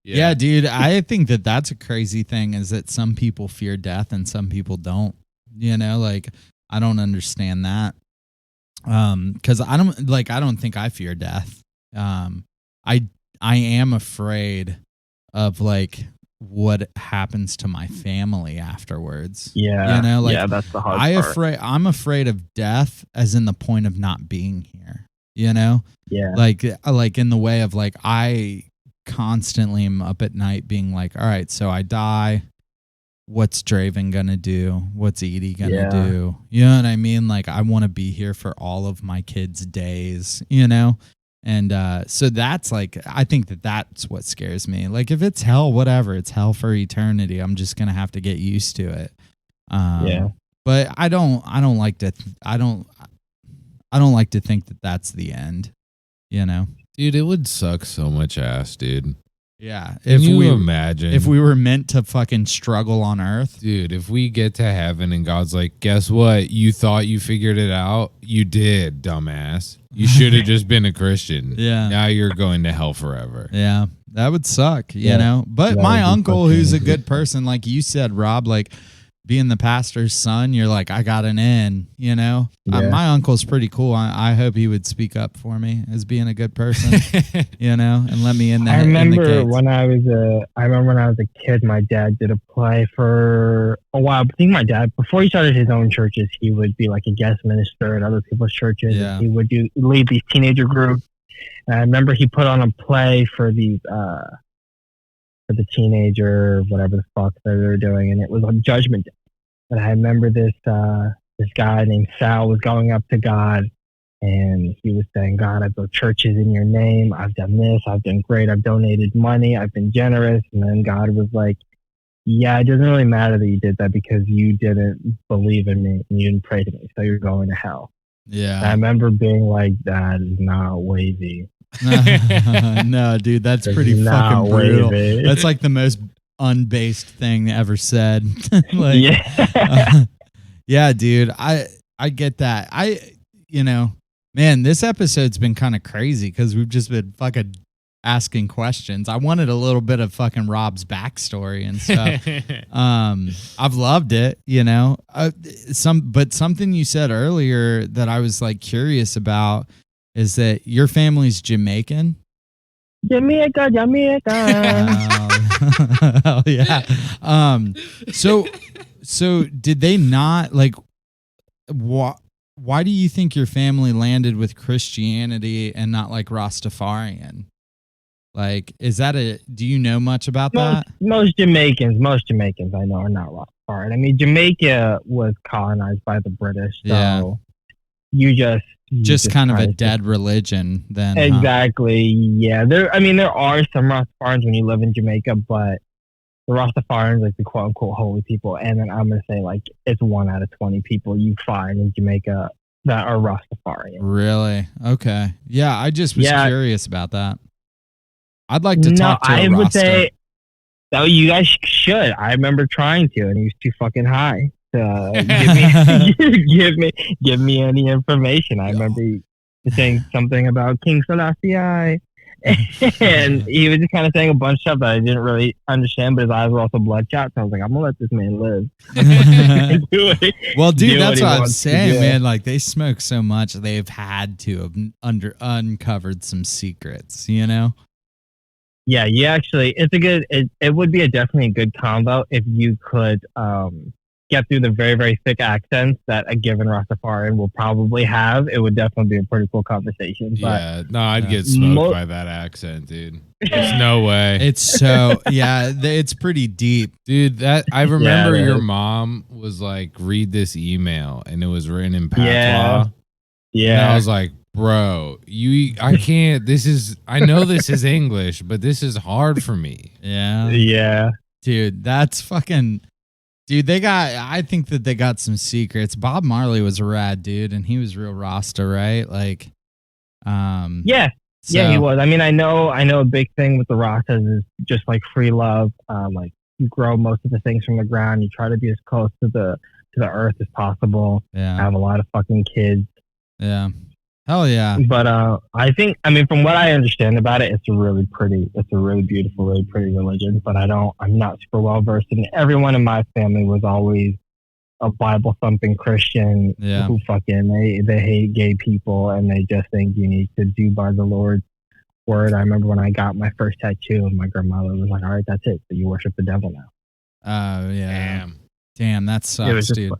Yeah, dude. I think that that's a crazy thing, is that some people fear death and some people don't. You know, like, I don't understand that. Because I don't think I fear death. I am afraid of like what happens to my family afterwards. Yeah. You know, like yeah, that's the hard part. I'm afraid of death as in the point of not being here. You know? Yeah. Like in the way of like I constantly am up at night being like, all right, so I die. What's Draven gonna do? What's Edie gonna do? You know what I mean? Like I want to be here for all of my kids' days, you know? And so that's like, I think that's what scares me. Like if it's hell, whatever, it's hell for eternity. I'm just gonna have to get used to it. But I don't like to think that that's the end. You know, dude, it would suck so much ass, dude. Yeah, Can you imagine if we were meant to fucking struggle on Earth, dude? If we get to heaven and God's like, guess what? You thought you figured it out. You did, dumbass. You should have just been a Christian. Yeah. Now you're going to hell forever. Yeah, that would suck, you know? But my uncle, who's a good person, like you said, Rob, like being the pastor's son, you're like, I got an in, you know? My uncle's pretty cool. I hope he would speak up for me as being a good person, you know, and let me in there. I remember when I was a kid, my dad did a play for a while. I think my dad, before he started his own churches, he would be like a guest minister at other people's churches. Yeah. He would lead these teenager groups. And I remember he put on a play for these, for the teenager, whatever the fuck they were doing, and it was on Judgment Day. And I remember this guy named Sal was going up to God, and he was saying, God, I built churches in your name. I've done this. I've done great. I've donated money. I've been generous. And then God was like, yeah, it doesn't really matter that you did that because you didn't believe in me and you didn't pray to me, so you're going to hell. Yeah. And I remember being like, that is not wavy. No, dude, that's pretty fucking brutal. Wavy. That's like the most unbased thing ever said. Like, yeah, dude, I get that. Man, this episode's been kind of crazy because we've just been fucking asking questions. I wanted a little bit of fucking Rob's backstory and stuff. I've loved it, you know. But something you said earlier that I was like curious about is that your family's Jamaican. Jamaica. Oh yeah. So did they not like? Why do you think your family landed with Christianity and not like Rastafarian? Like, is that do you know much about that? Most Jamaicans I know are not Rastafarian. I mean, Jamaica was colonized by the British, so you just kind of a dead religion then. Exactly. Huh? Yeah. There are some Rastafarians when you live in Jamaica, but the Rastafarians, like the quote unquote holy people, and then I'm gonna say like it's 1 out of 20 people you find in Jamaica that are Rastafarian. Really? Okay. Yeah, I just was curious about that. I'd like to talk to a Rasta. Would say, no, you guys should. I remember trying to, and he was too fucking high. Give me any information. I remember saying something about King Selassie, and he was just kind of saying a bunch of stuff that I didn't really understand, but his eyes were also bloodshot. So I was like, I'm gonna let this man live. Well, dude, that's what I'm saying, man. Like they smoke so much, they've had to have uncovered some secrets, you know. Yeah, it would be definitely a good combo if you could get through the very, very thick accents that a given Rastafarian will probably have. It would definitely be a pretty cool conversation. But I'd get smoked by that accent, dude. There's no way. It's so, it's pretty deep. Dude, that I remember your mom was like, read this email, and it was written in patois. Yeah. And I was like, bro, I can't, I know this is English, but this is hard for me. Yeah. Yeah. Dude, that's fucking... Dude, I think that they got some secrets. Bob Marley was a rad dude, and he was real Rasta, right? Like, yeah, he was. I mean, I know a big thing with the Rastas is just like free love. Like you grow most of the things from the ground. You try to be as close to the earth as possible. Yeah, have a lot of fucking kids. Yeah. Hell yeah. But I think, from what I understand about it, it's a really beautiful, really pretty religion. But I'm not super well versed in it. Everyone in my family was always a Bible thumping Christian Yeah. who fucking they hate gay people and they just think you need to do by the Lord's word. I remember when I got my first tattoo and my grandmother was like, "All right, that's it. So you worship the devil now." Oh yeah. Damn, that It was sucks, just dude.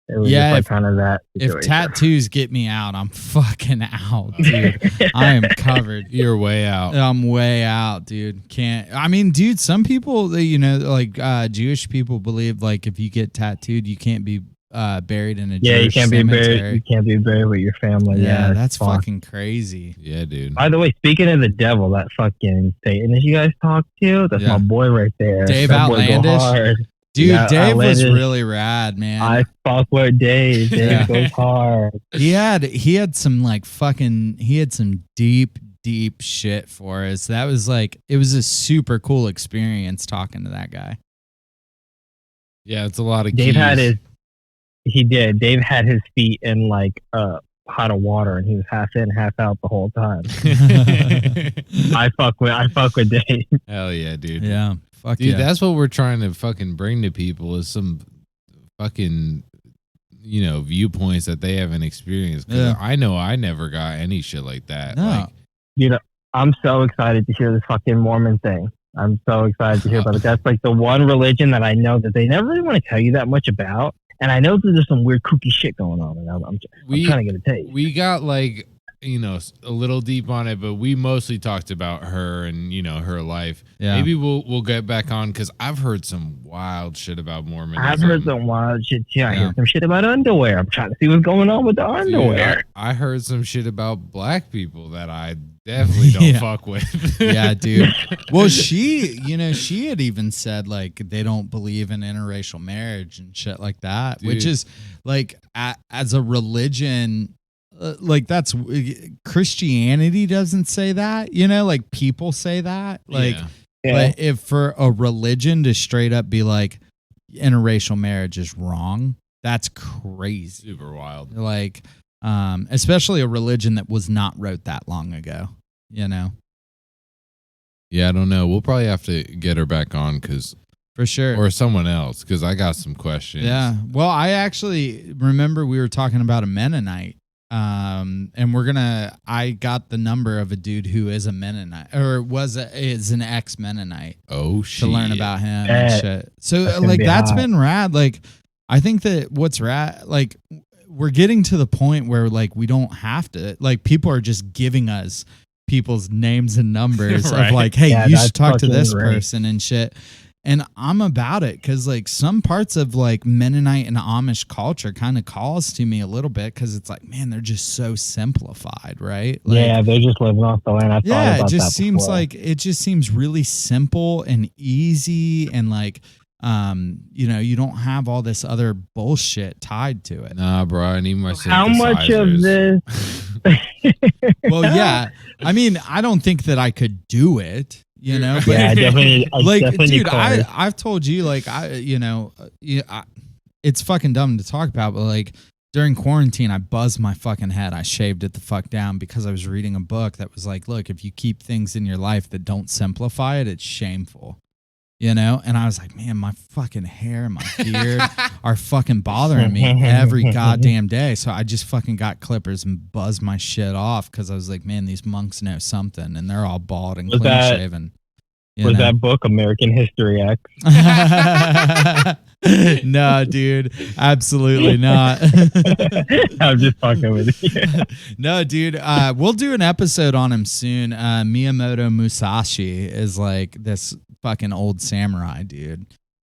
it was Yeah, just like if- kind of that If situation. tattoos get me out, I'm fucking out, dude. I am covered. You're way out. I'm way out, dude. Can't. I mean, dude, some people, like Jewish people believe like if you get tattooed, you can't be buried in a Jewish you can't cemetery. be buried. You can't be buried with your family. Yeah, it's that's fun. fucking crazy. Yeah, dude. By the way, speaking of the devil, that fucking Satanist you guys talk to, that's Yeah. my boy right there. Dave That boy go Outlandish? hard. Dude, Yeah, Dave was Outlandish. really rad, man. I fuck with Dave. Dave Yeah. goes hard. He had some deep shit for us. That was like, it was a super cool experience talking to that guy. Yeah, it's a lot of Dave keys. had Dave had his feet in like pot of water and he was half in, half out the whole time. I fuck with Dave. Hell yeah, dude. Yeah. Fuck Dude, yeah. that's what we're trying to fucking bring to people is some fucking, viewpoints that they haven't experienced. 'Cause Yeah. I know I never got any shit like that. No. Like, I'm so excited to hear this fucking Mormon thing. I'm so excited to hear about it. That's like the one religion that I know that they never really want to tell you that much about. And I know that there's some weird kooky shit going on. And I'm trying to get a taste. we got like, a little deep on it, but we mostly talked about her and, her life. Yeah. Maybe we'll get back on because I've heard some wild shit about Mormonism. I've heard some wild shit too. I Yeah. heard some shit about underwear. I'm trying to see what's going on with the Dude, underwear. I heard some shit about black people that I definitely don't Yeah. fuck with. Yeah, dude. Well, she had even said like they don't believe in interracial marriage and shit like that, Dude. which is like as a religion, like that's Christianity doesn't say that, like people say that, like, Yeah. but if for a religion to straight up be like interracial marriage is wrong, that's crazy. Super wild. Like, especially a religion that was not wrote that long ago, Yeah, I don't know. We'll probably have to get her back on for sure. or someone else because I got some questions. Yeah. Well, I actually remember we were talking about a Mennonite. And I got the number of a dude who is a Mennonite or is an ex-Mennonite Oh to shit. learn about him Yeah. and shit. So That's gonna like be that's hot. been rad. Like I think that what's rad, like we're getting to the point where like we don't have to, like people are just giving us people's names and numbers Right. of like, hey, Yeah, you that's should talk to fucking this great. person and shit. And I'm about it because like some parts of like Mennonite and Amish culture kind of calls to me a little bit because it's like, man, they're just so simplified, right? Like, Yeah, they're just living off the land. I thought yeah, about it just that seems before. like it just seems really simple and easy and like you don't have all this other bullshit tied to it. Nah, bro. I need my How much of synthesizers. this? Well, yeah. I mean, I don't think that I could do it, but Yeah, I definitely. like, definitely dude, cars. I've told you, like, it's fucking dumb to talk about, but like during quarantine, I buzzed my fucking head. I shaved it the fuck down because I was reading a book that was like, look, if you keep things in your life that don't simplify it, it's shameful. And I was like, man, my fucking hair and my beard are fucking bothering me every goddamn day. So I just fucking got clippers and buzzed my shit off because I was like, man, these monks know something and they're all bald and Was clean that- shaven. Was that book American History X? No, dude, absolutely not. I'm just fucking with you. No, dude, we'll do an episode on him soon. Miyamoto Musashi is like this fucking old samurai dude.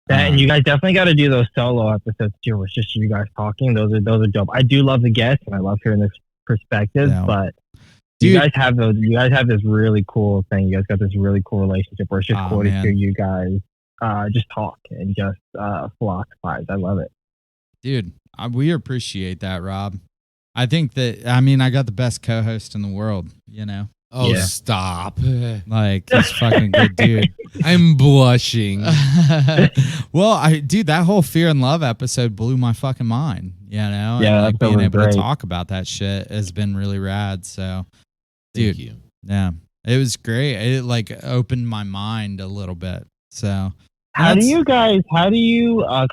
And you guys definitely got to do those solo episodes too. Where it's just you guys talking. Those are dope. I do love the guests, and I love hearing this perspective. Yeah. But Dude. you guys have those. You guys have this really cool thing. You guys got this really cool relationship where it's just Oh, cool to man. hear you guys just talk and just philosophize. I love it. Dude, we appreciate that, Rob. I think that, I got the best co-host in the world, Oh, Yeah. stop. like this fucking good dude. I'm blushing. Well, dude, that whole Fear and Love episode blew my fucking mind, and Yeah, like that being was able to great. talk about that shit has been really rad. So, Thank dude, you. yeah, it was great. It like opened my mind a little bit. So, How do you kind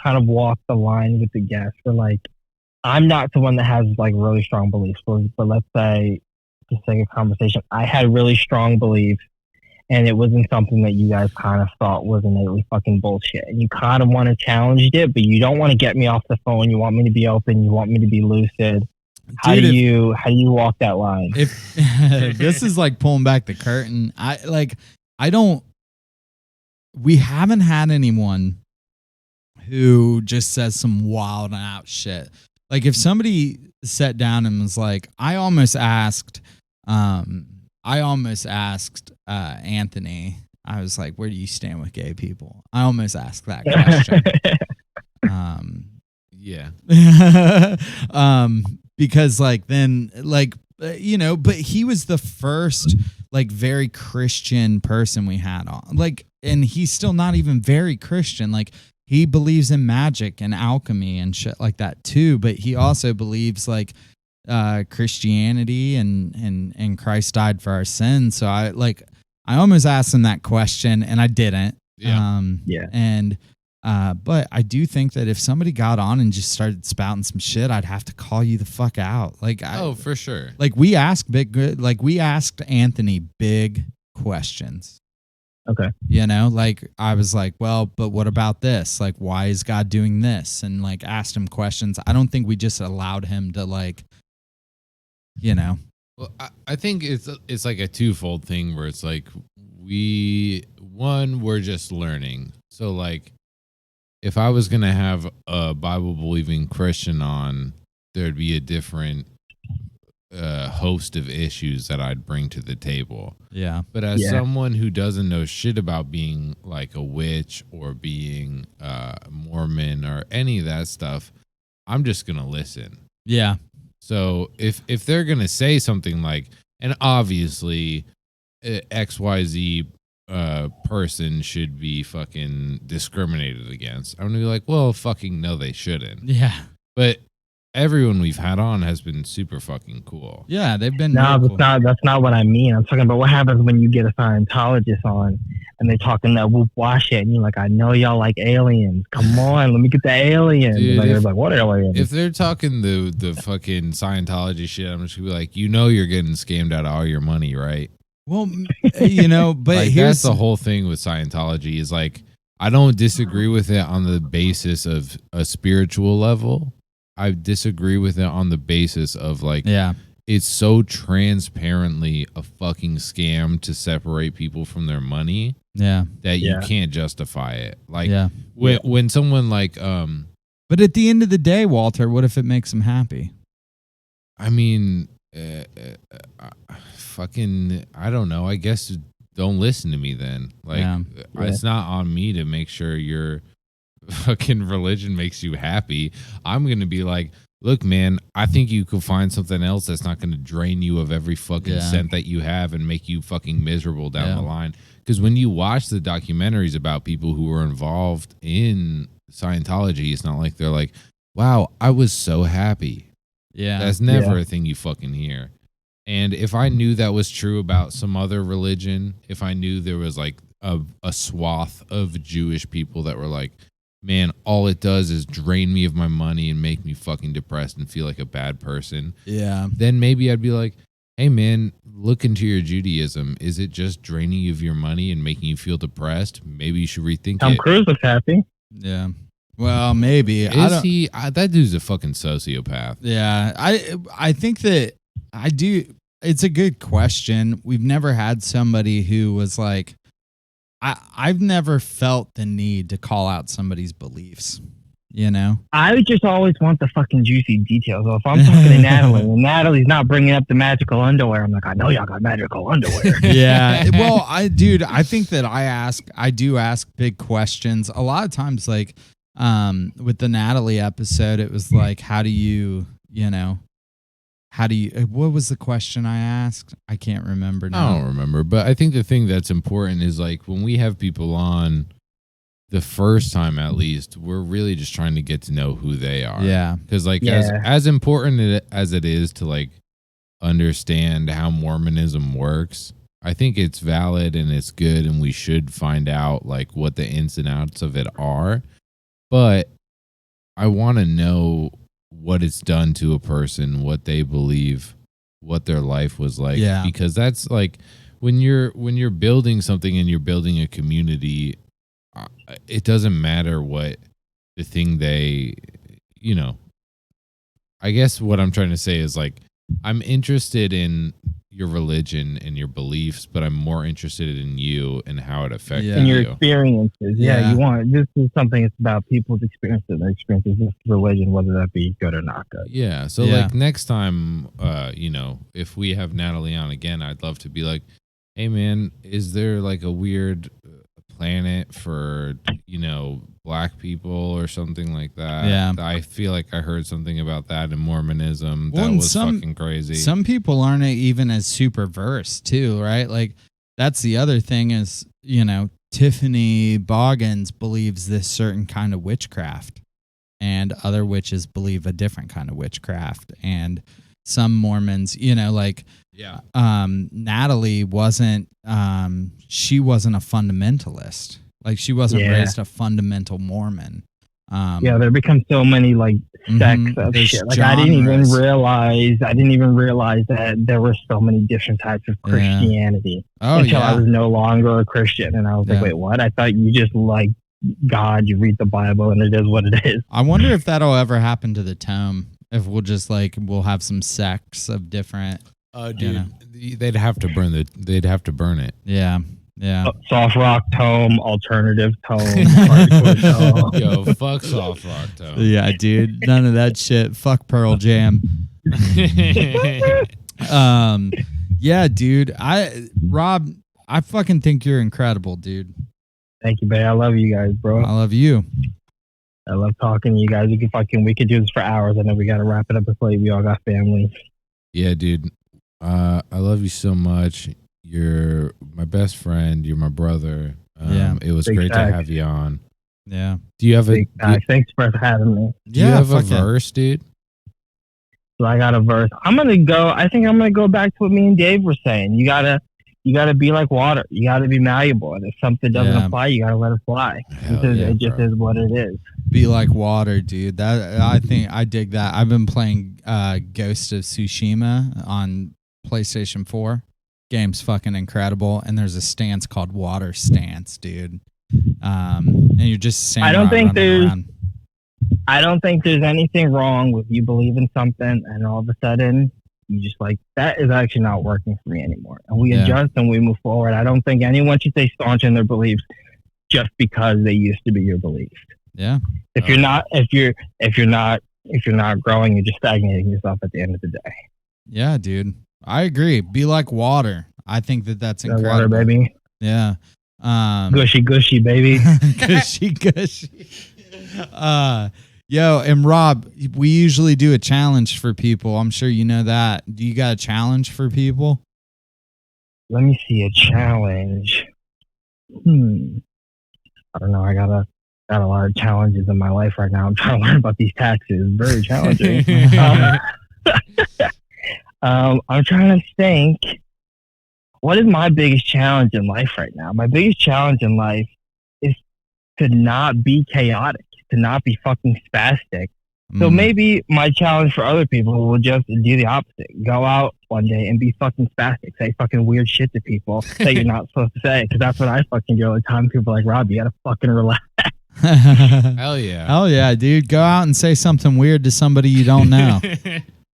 of walk the line with the guests? For like, I'm not someone that has like really strong beliefs, but let's say, to sake of conversation, I had really strong beliefs, and it wasn't something that you guys kind of thought was innately fucking bullshit, and you kind of want to challenge it, but you don't want to get me off the phone. You want me to be open. You want me to be lucid. How do you walk that line? If this is like pulling back the curtain, we haven't had anyone who just says some wild and out shit. Like if somebody sat down and was like, I almost asked Anthony, I was like, where do you stand with gay people? I almost asked that question. Because like then like but he was the first like very Christian person we had on, like, and he's still not even very Christian. Like he believes in magic and alchemy and shit like that too, but he also believes like Christianity and Christ died for our sins. So I almost asked him that question and I didn't. But I do think that if somebody got on and just started spouting some shit, I'd have to call you the fuck out. Like, for sure. Like we asked Anthony big questions. Okay. Like I was like, well, but what about this? Like, why is God doing this? And like asked him questions. I don't think we just allowed him to like, Well, I think it's like a twofold thing where it's like we're just learning. So like, if I was going to have a Bible-believing Christian on, there'd be a different host of issues that I'd bring to the table. Yeah. But as someone who doesn't know shit about being like a witch or being Mormon or any of that stuff, I'm just going to listen. Yeah. So if they're going to say something like, and obviously XYZ person should be fucking discriminated against, I'm gonna be like, well, fucking no, they shouldn't. Yeah. But everyone we've had on has been super fucking cool. Yeah, they've been. No, cool. that's not what I mean. I'm talking about what happens when you get a Scientologist on and they're talking that whoop wash it, and you're like, I know y'all like aliens. Come on, let me get the aliens. Dude, and they're like, what aliens? If they're talking the fucking Scientology shit, I'm just gonna be like, you're getting scammed out of all your money, right? Well, but like, here's that's the whole thing with Scientology is like, I don't disagree with it on the basis of a spiritual level. I disagree with it on the basis of like, it's so transparently a fucking scam to separate people from their money. That you can't justify it. Like when someone like but at the end of the day, Walter, what if it makes them happy? I mean, fucking, I don't know. I guess don't listen to me then. Like, it's not on me to make sure your fucking religion makes you happy. I'm going to be like, look, man, I think you could find something else that's not going to drain you of every fucking cent that you have and make you fucking miserable down the line. Because when you watch the documentaries about people who were involved in Scientology, it's not like they're like, wow, I was so happy. Yeah. That's never a thing you fucking hear. And if I knew that was true about some other religion, if I knew there was like a swath of Jewish people that were like, man, all it does is drain me of my money and make me fucking depressed and feel like a bad person. Yeah. Then maybe I'd be like, hey man, look into your Judaism. Is it just draining you of your money and making you feel depressed? Maybe you should rethink Tom it. Cruise was happy. Yeah. Well, maybe. That dude's a fucking sociopath. Yeah. I think that I do. It's a good question. We've never had somebody who was like, I've never felt the need to call out somebody's beliefs, I just always want the fucking juicy details. So if I'm talking to Natalie and Natalie's not bringing up the magical underwear, I'm like, I know y'all got magical underwear. Yeah. Well, I think that I do ask big questions. A lot of times, like with the Natalie episode, it was like, what was the question I asked? I can't remember now. I don't remember, but I think the thing that's important is like when we have people on the first time, at least, we're really just trying to get to know who they are. Yeah. Because like as important as it is to like understand how Mormonism works, I think it's valid and it's good, and we should find out like what the ins and outs of it are. But I want to know what it's done to a person, what they believe, what their life was like. Yeah. Because that's like when you're building something and you're building a community, it doesn't matter what the thing they, you know. I guess what I'm trying to say is like I'm interested in your religion and your beliefs, but I'm more interested in you and how it affected Yeah. And your you. experiences. Yeah. You want this is something that's about people's experiences, their experiences with religion, whether that be good or not good. Yeah. So Yeah. like next time, if we have Natalie on again, I'd love to be like, hey man, is there like a weird planet for, black people or something like that? Yeah. I feel like I heard something about that in Mormonism. Well, That and was fucking crazy. Some people aren't even as super versed too, right? Like that's the other thing is, Tiffany Boggins believes this certain kind of witchcraft and other witches believe a different kind of witchcraft. And some Mormons, yeah. Natalie wasn't, she wasn't a fundamentalist. Like she wasn't Yeah. raised a fundamental Mormon. Yeah, there become so many like sects of there's shit. Like I didn't even genres. realize that there were so many different types of Yeah. Christianity Oh until I yeah. was no longer a Christian, and I was like, Yeah. wait, what? I thought you just like God, you read the Bible, and it is what it is. I wonder if that'll ever happen to the tome. If we'll just we'll have some sects of different. Dude, they'd have to burn it. Yeah. Yeah. Soft rock tome, alternative tome, hardcore tome. Yo, fuck soft rock tone. Yeah, dude. None of that shit. Fuck Pearl Jam. Yeah, dude. Rob, I fucking think you're incredible, dude. Thank you, babe. I love you guys, bro. I love you. I love talking to you guys. We could do this for hours. I know we got to wrap it up before we all got families. Yeah, dude. I love you so much. You're my best friend. You're my brother. Yeah. It was Big great facts. to have you on. Yeah. Do you have a Big facts. Thanks for having me. do you Yeah. have a fuck yeah. verse, dude? So I got a verse. I think I'm gonna go back to what me and Dave were saying. You gotta be like water. You gotta be malleable. And if something doesn't Yeah. apply, you gotta let it fly. Hell Because yeah, it just bro. is what it is. Be like water, dude. That I think I dig that. I've been playing Ghost of Tsushima on PlayStation 4. Game's fucking incredible, and there's a stance called water stance, dude. And you're just I don't think around. I don't think there's anything wrong with you believe in something and all of a sudden you just like that is actually not working for me anymore. And we Yeah. adjust and we move forward. I don't think anyone should stay staunch in their beliefs just because they used to be your beliefs. Yeah. If you're not growing, you're just stagnating yourself at the end of the day. Yeah, dude. I agree. Be like water. I think that's That incredible. water, baby. Yeah. Gushy gushy, baby. Gushy gushy. Yo, and Rob, we usually do a challenge for people. I'm sure you know that. Do you got a challenge for people? Let me see a challenge. I don't know. I got a lot of challenges in my life right now. I'm trying to learn about these taxes. Very challenging. I'm trying to think. What is my biggest challenge in life right now? My biggest challenge in life is to not be chaotic, to not be fucking spastic. So maybe my challenge for other people will just do the opposite. Go out one day and be fucking spastic. Say fucking weird shit to people that you're not supposed to say. Because that's what I fucking do all the time. People are like, Rob, you gotta fucking relax. Hell yeah. Hell yeah, dude. Go out and say something weird to somebody you don't know.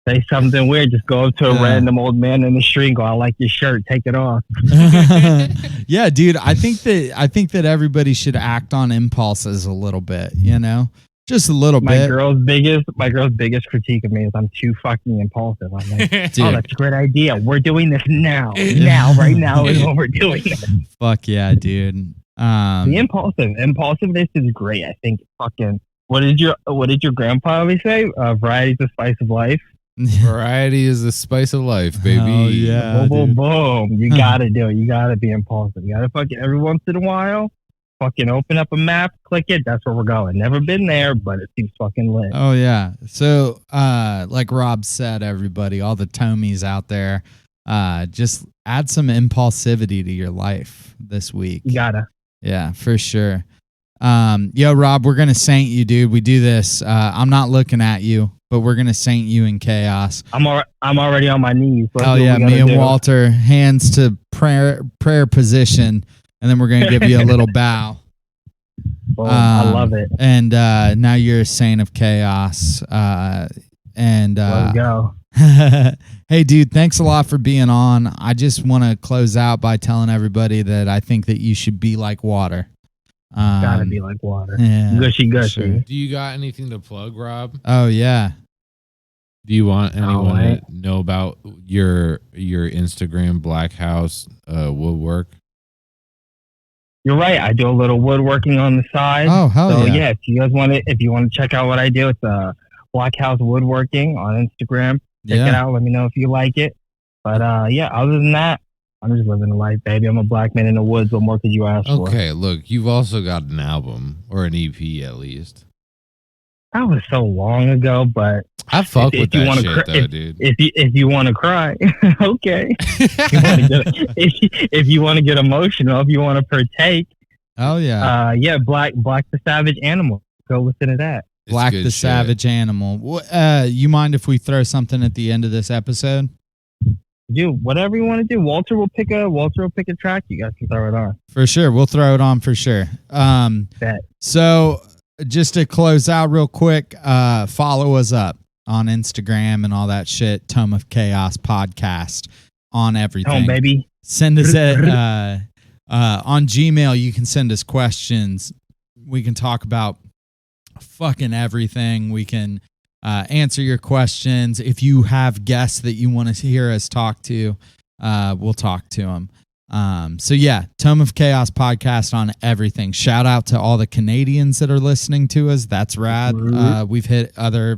Say something weird. Just go up to a Yeah. random old man in the street and go, I like your shirt. Take it off. Yeah, dude. I think that everybody should act on impulses a little bit, Just a little My bit. girl's biggest critique of me is I'm too fucking impulsive. I'm like, Dude. oh, that's a great idea. We're doing this now. Right now is when we're doing it. Fuck yeah, dude. The impulsiveness is great. I think fucking what did your grandpa always say? Variety is the spice of life. Variety is the spice of life, baby. Oh, yeah. Boom, boom, dude. boom. You gotta do it. You gotta be impulsive. You gotta fucking every once in a while, fucking open up a map, click it. That's where we're going. Never been there, but it seems fucking lit. Oh yeah. So like Rob said, everybody, all the Tomies out there, just add some impulsivity to your life this week. You gotta. Yeah, for sure. Yo, Rob, we're gonna saint you, dude. We do this. I'm not looking at you, but we're gonna saint you in chaos. I'm already on my knees. Hell yeah, me and Walter, hands to prayer position, and then we're gonna give you a little bow. Boom, I love it. And now you're a saint of chaos. Let's go. Hey, dude, thanks a lot for being on. I just want to close out by telling everybody that I think that you should be like water. Gotta be like water. Yeah, Gushy gushy. sure. Do you got anything to plug, Rob? Oh yeah. Do you want anyone to know about your Instagram Black House woodwork? You're right. I do a little woodworking on the side. Oh hell so yeah. if you guys want to check out what I do, it's Black House Woodworking on Instagram. Check it out. Let me know if you like it. But yeah, other than that, I'm just living the life, baby. I'm a black man in the woods. What more could you ask for? Okay, look, you've also got an album or an EP at least. That was so long ago, but I fuck with that wanna shit though, dude. If you want to cry, okay. If you want to get emotional, if you want to partake, Oh yeah. Black the Savage Animal. Go listen to that. It's Black good the shit. Savage Animal. You mind if we throw something at the end of this episode? Do whatever you want to do. Walter will pick a track. You guys can throw it on. For sure. We'll throw it on for sure. Bet. So just to close out real quick, follow us up on Instagram and all that shit. Tome of Chaos podcast on everything. Home, baby. Send us on Gmail. You can send us questions. We can talk about fucking everything. We can answer your questions. If you have guests that you want to hear us talk to, we'll talk to them. So yeah, Tome of Chaos podcast on everything. Shout out to all the Canadians that are listening to us. That's rad. We've hit other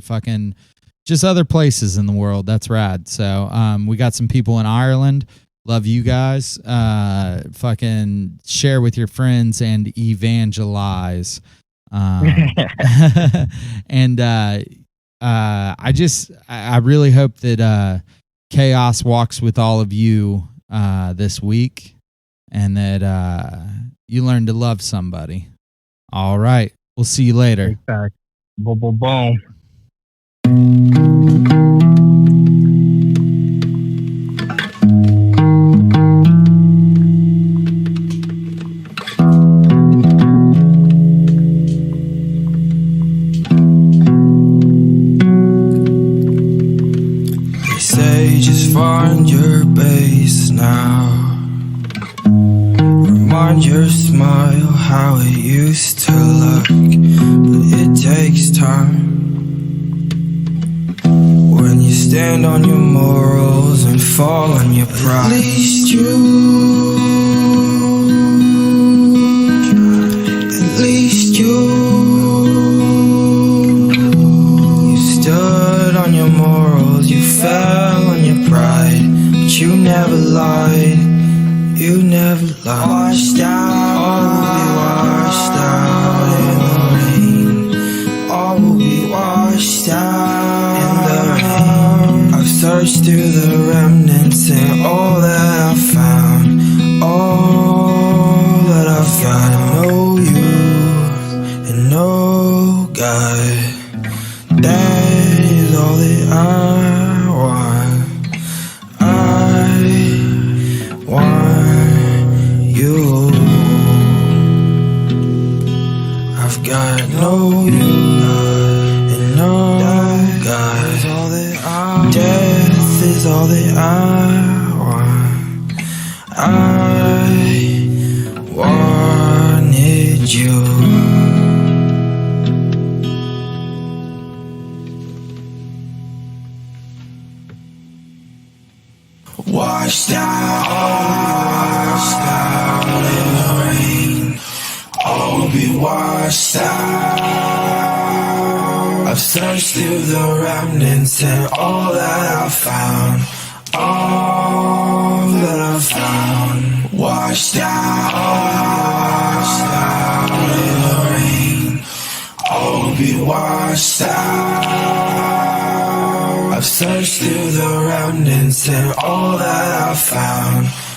places in the world. That's rad. So we got some people in Ireland. Love you guys. Fucking share with your friends and evangelize. And I really hope that chaos walks with all of you this week, and that you learn to love somebody. All right, we'll see you later. Big fact. Boom, boom, boom. Find your base now. Remind your smile how it used to look, but it takes time. When you stand on your morals and fall on your pride, at least you stood on your morals, you fell on your pride, but you never lied. You never lied. Washed out in the rain. All will be washed out in the rain. I've searched through the remnants and all that I've found. All that I've got. Know you and know God. That is all that I want. I want you. I've got no you and no God. Death is all that I want. I wanted you. Washed out in the rain. All will be washed out. I've searched through the remnants and all that I've found. All that I've found. Washed out in the rain. All will be washed out. I've searched searched through the remnants and all that I found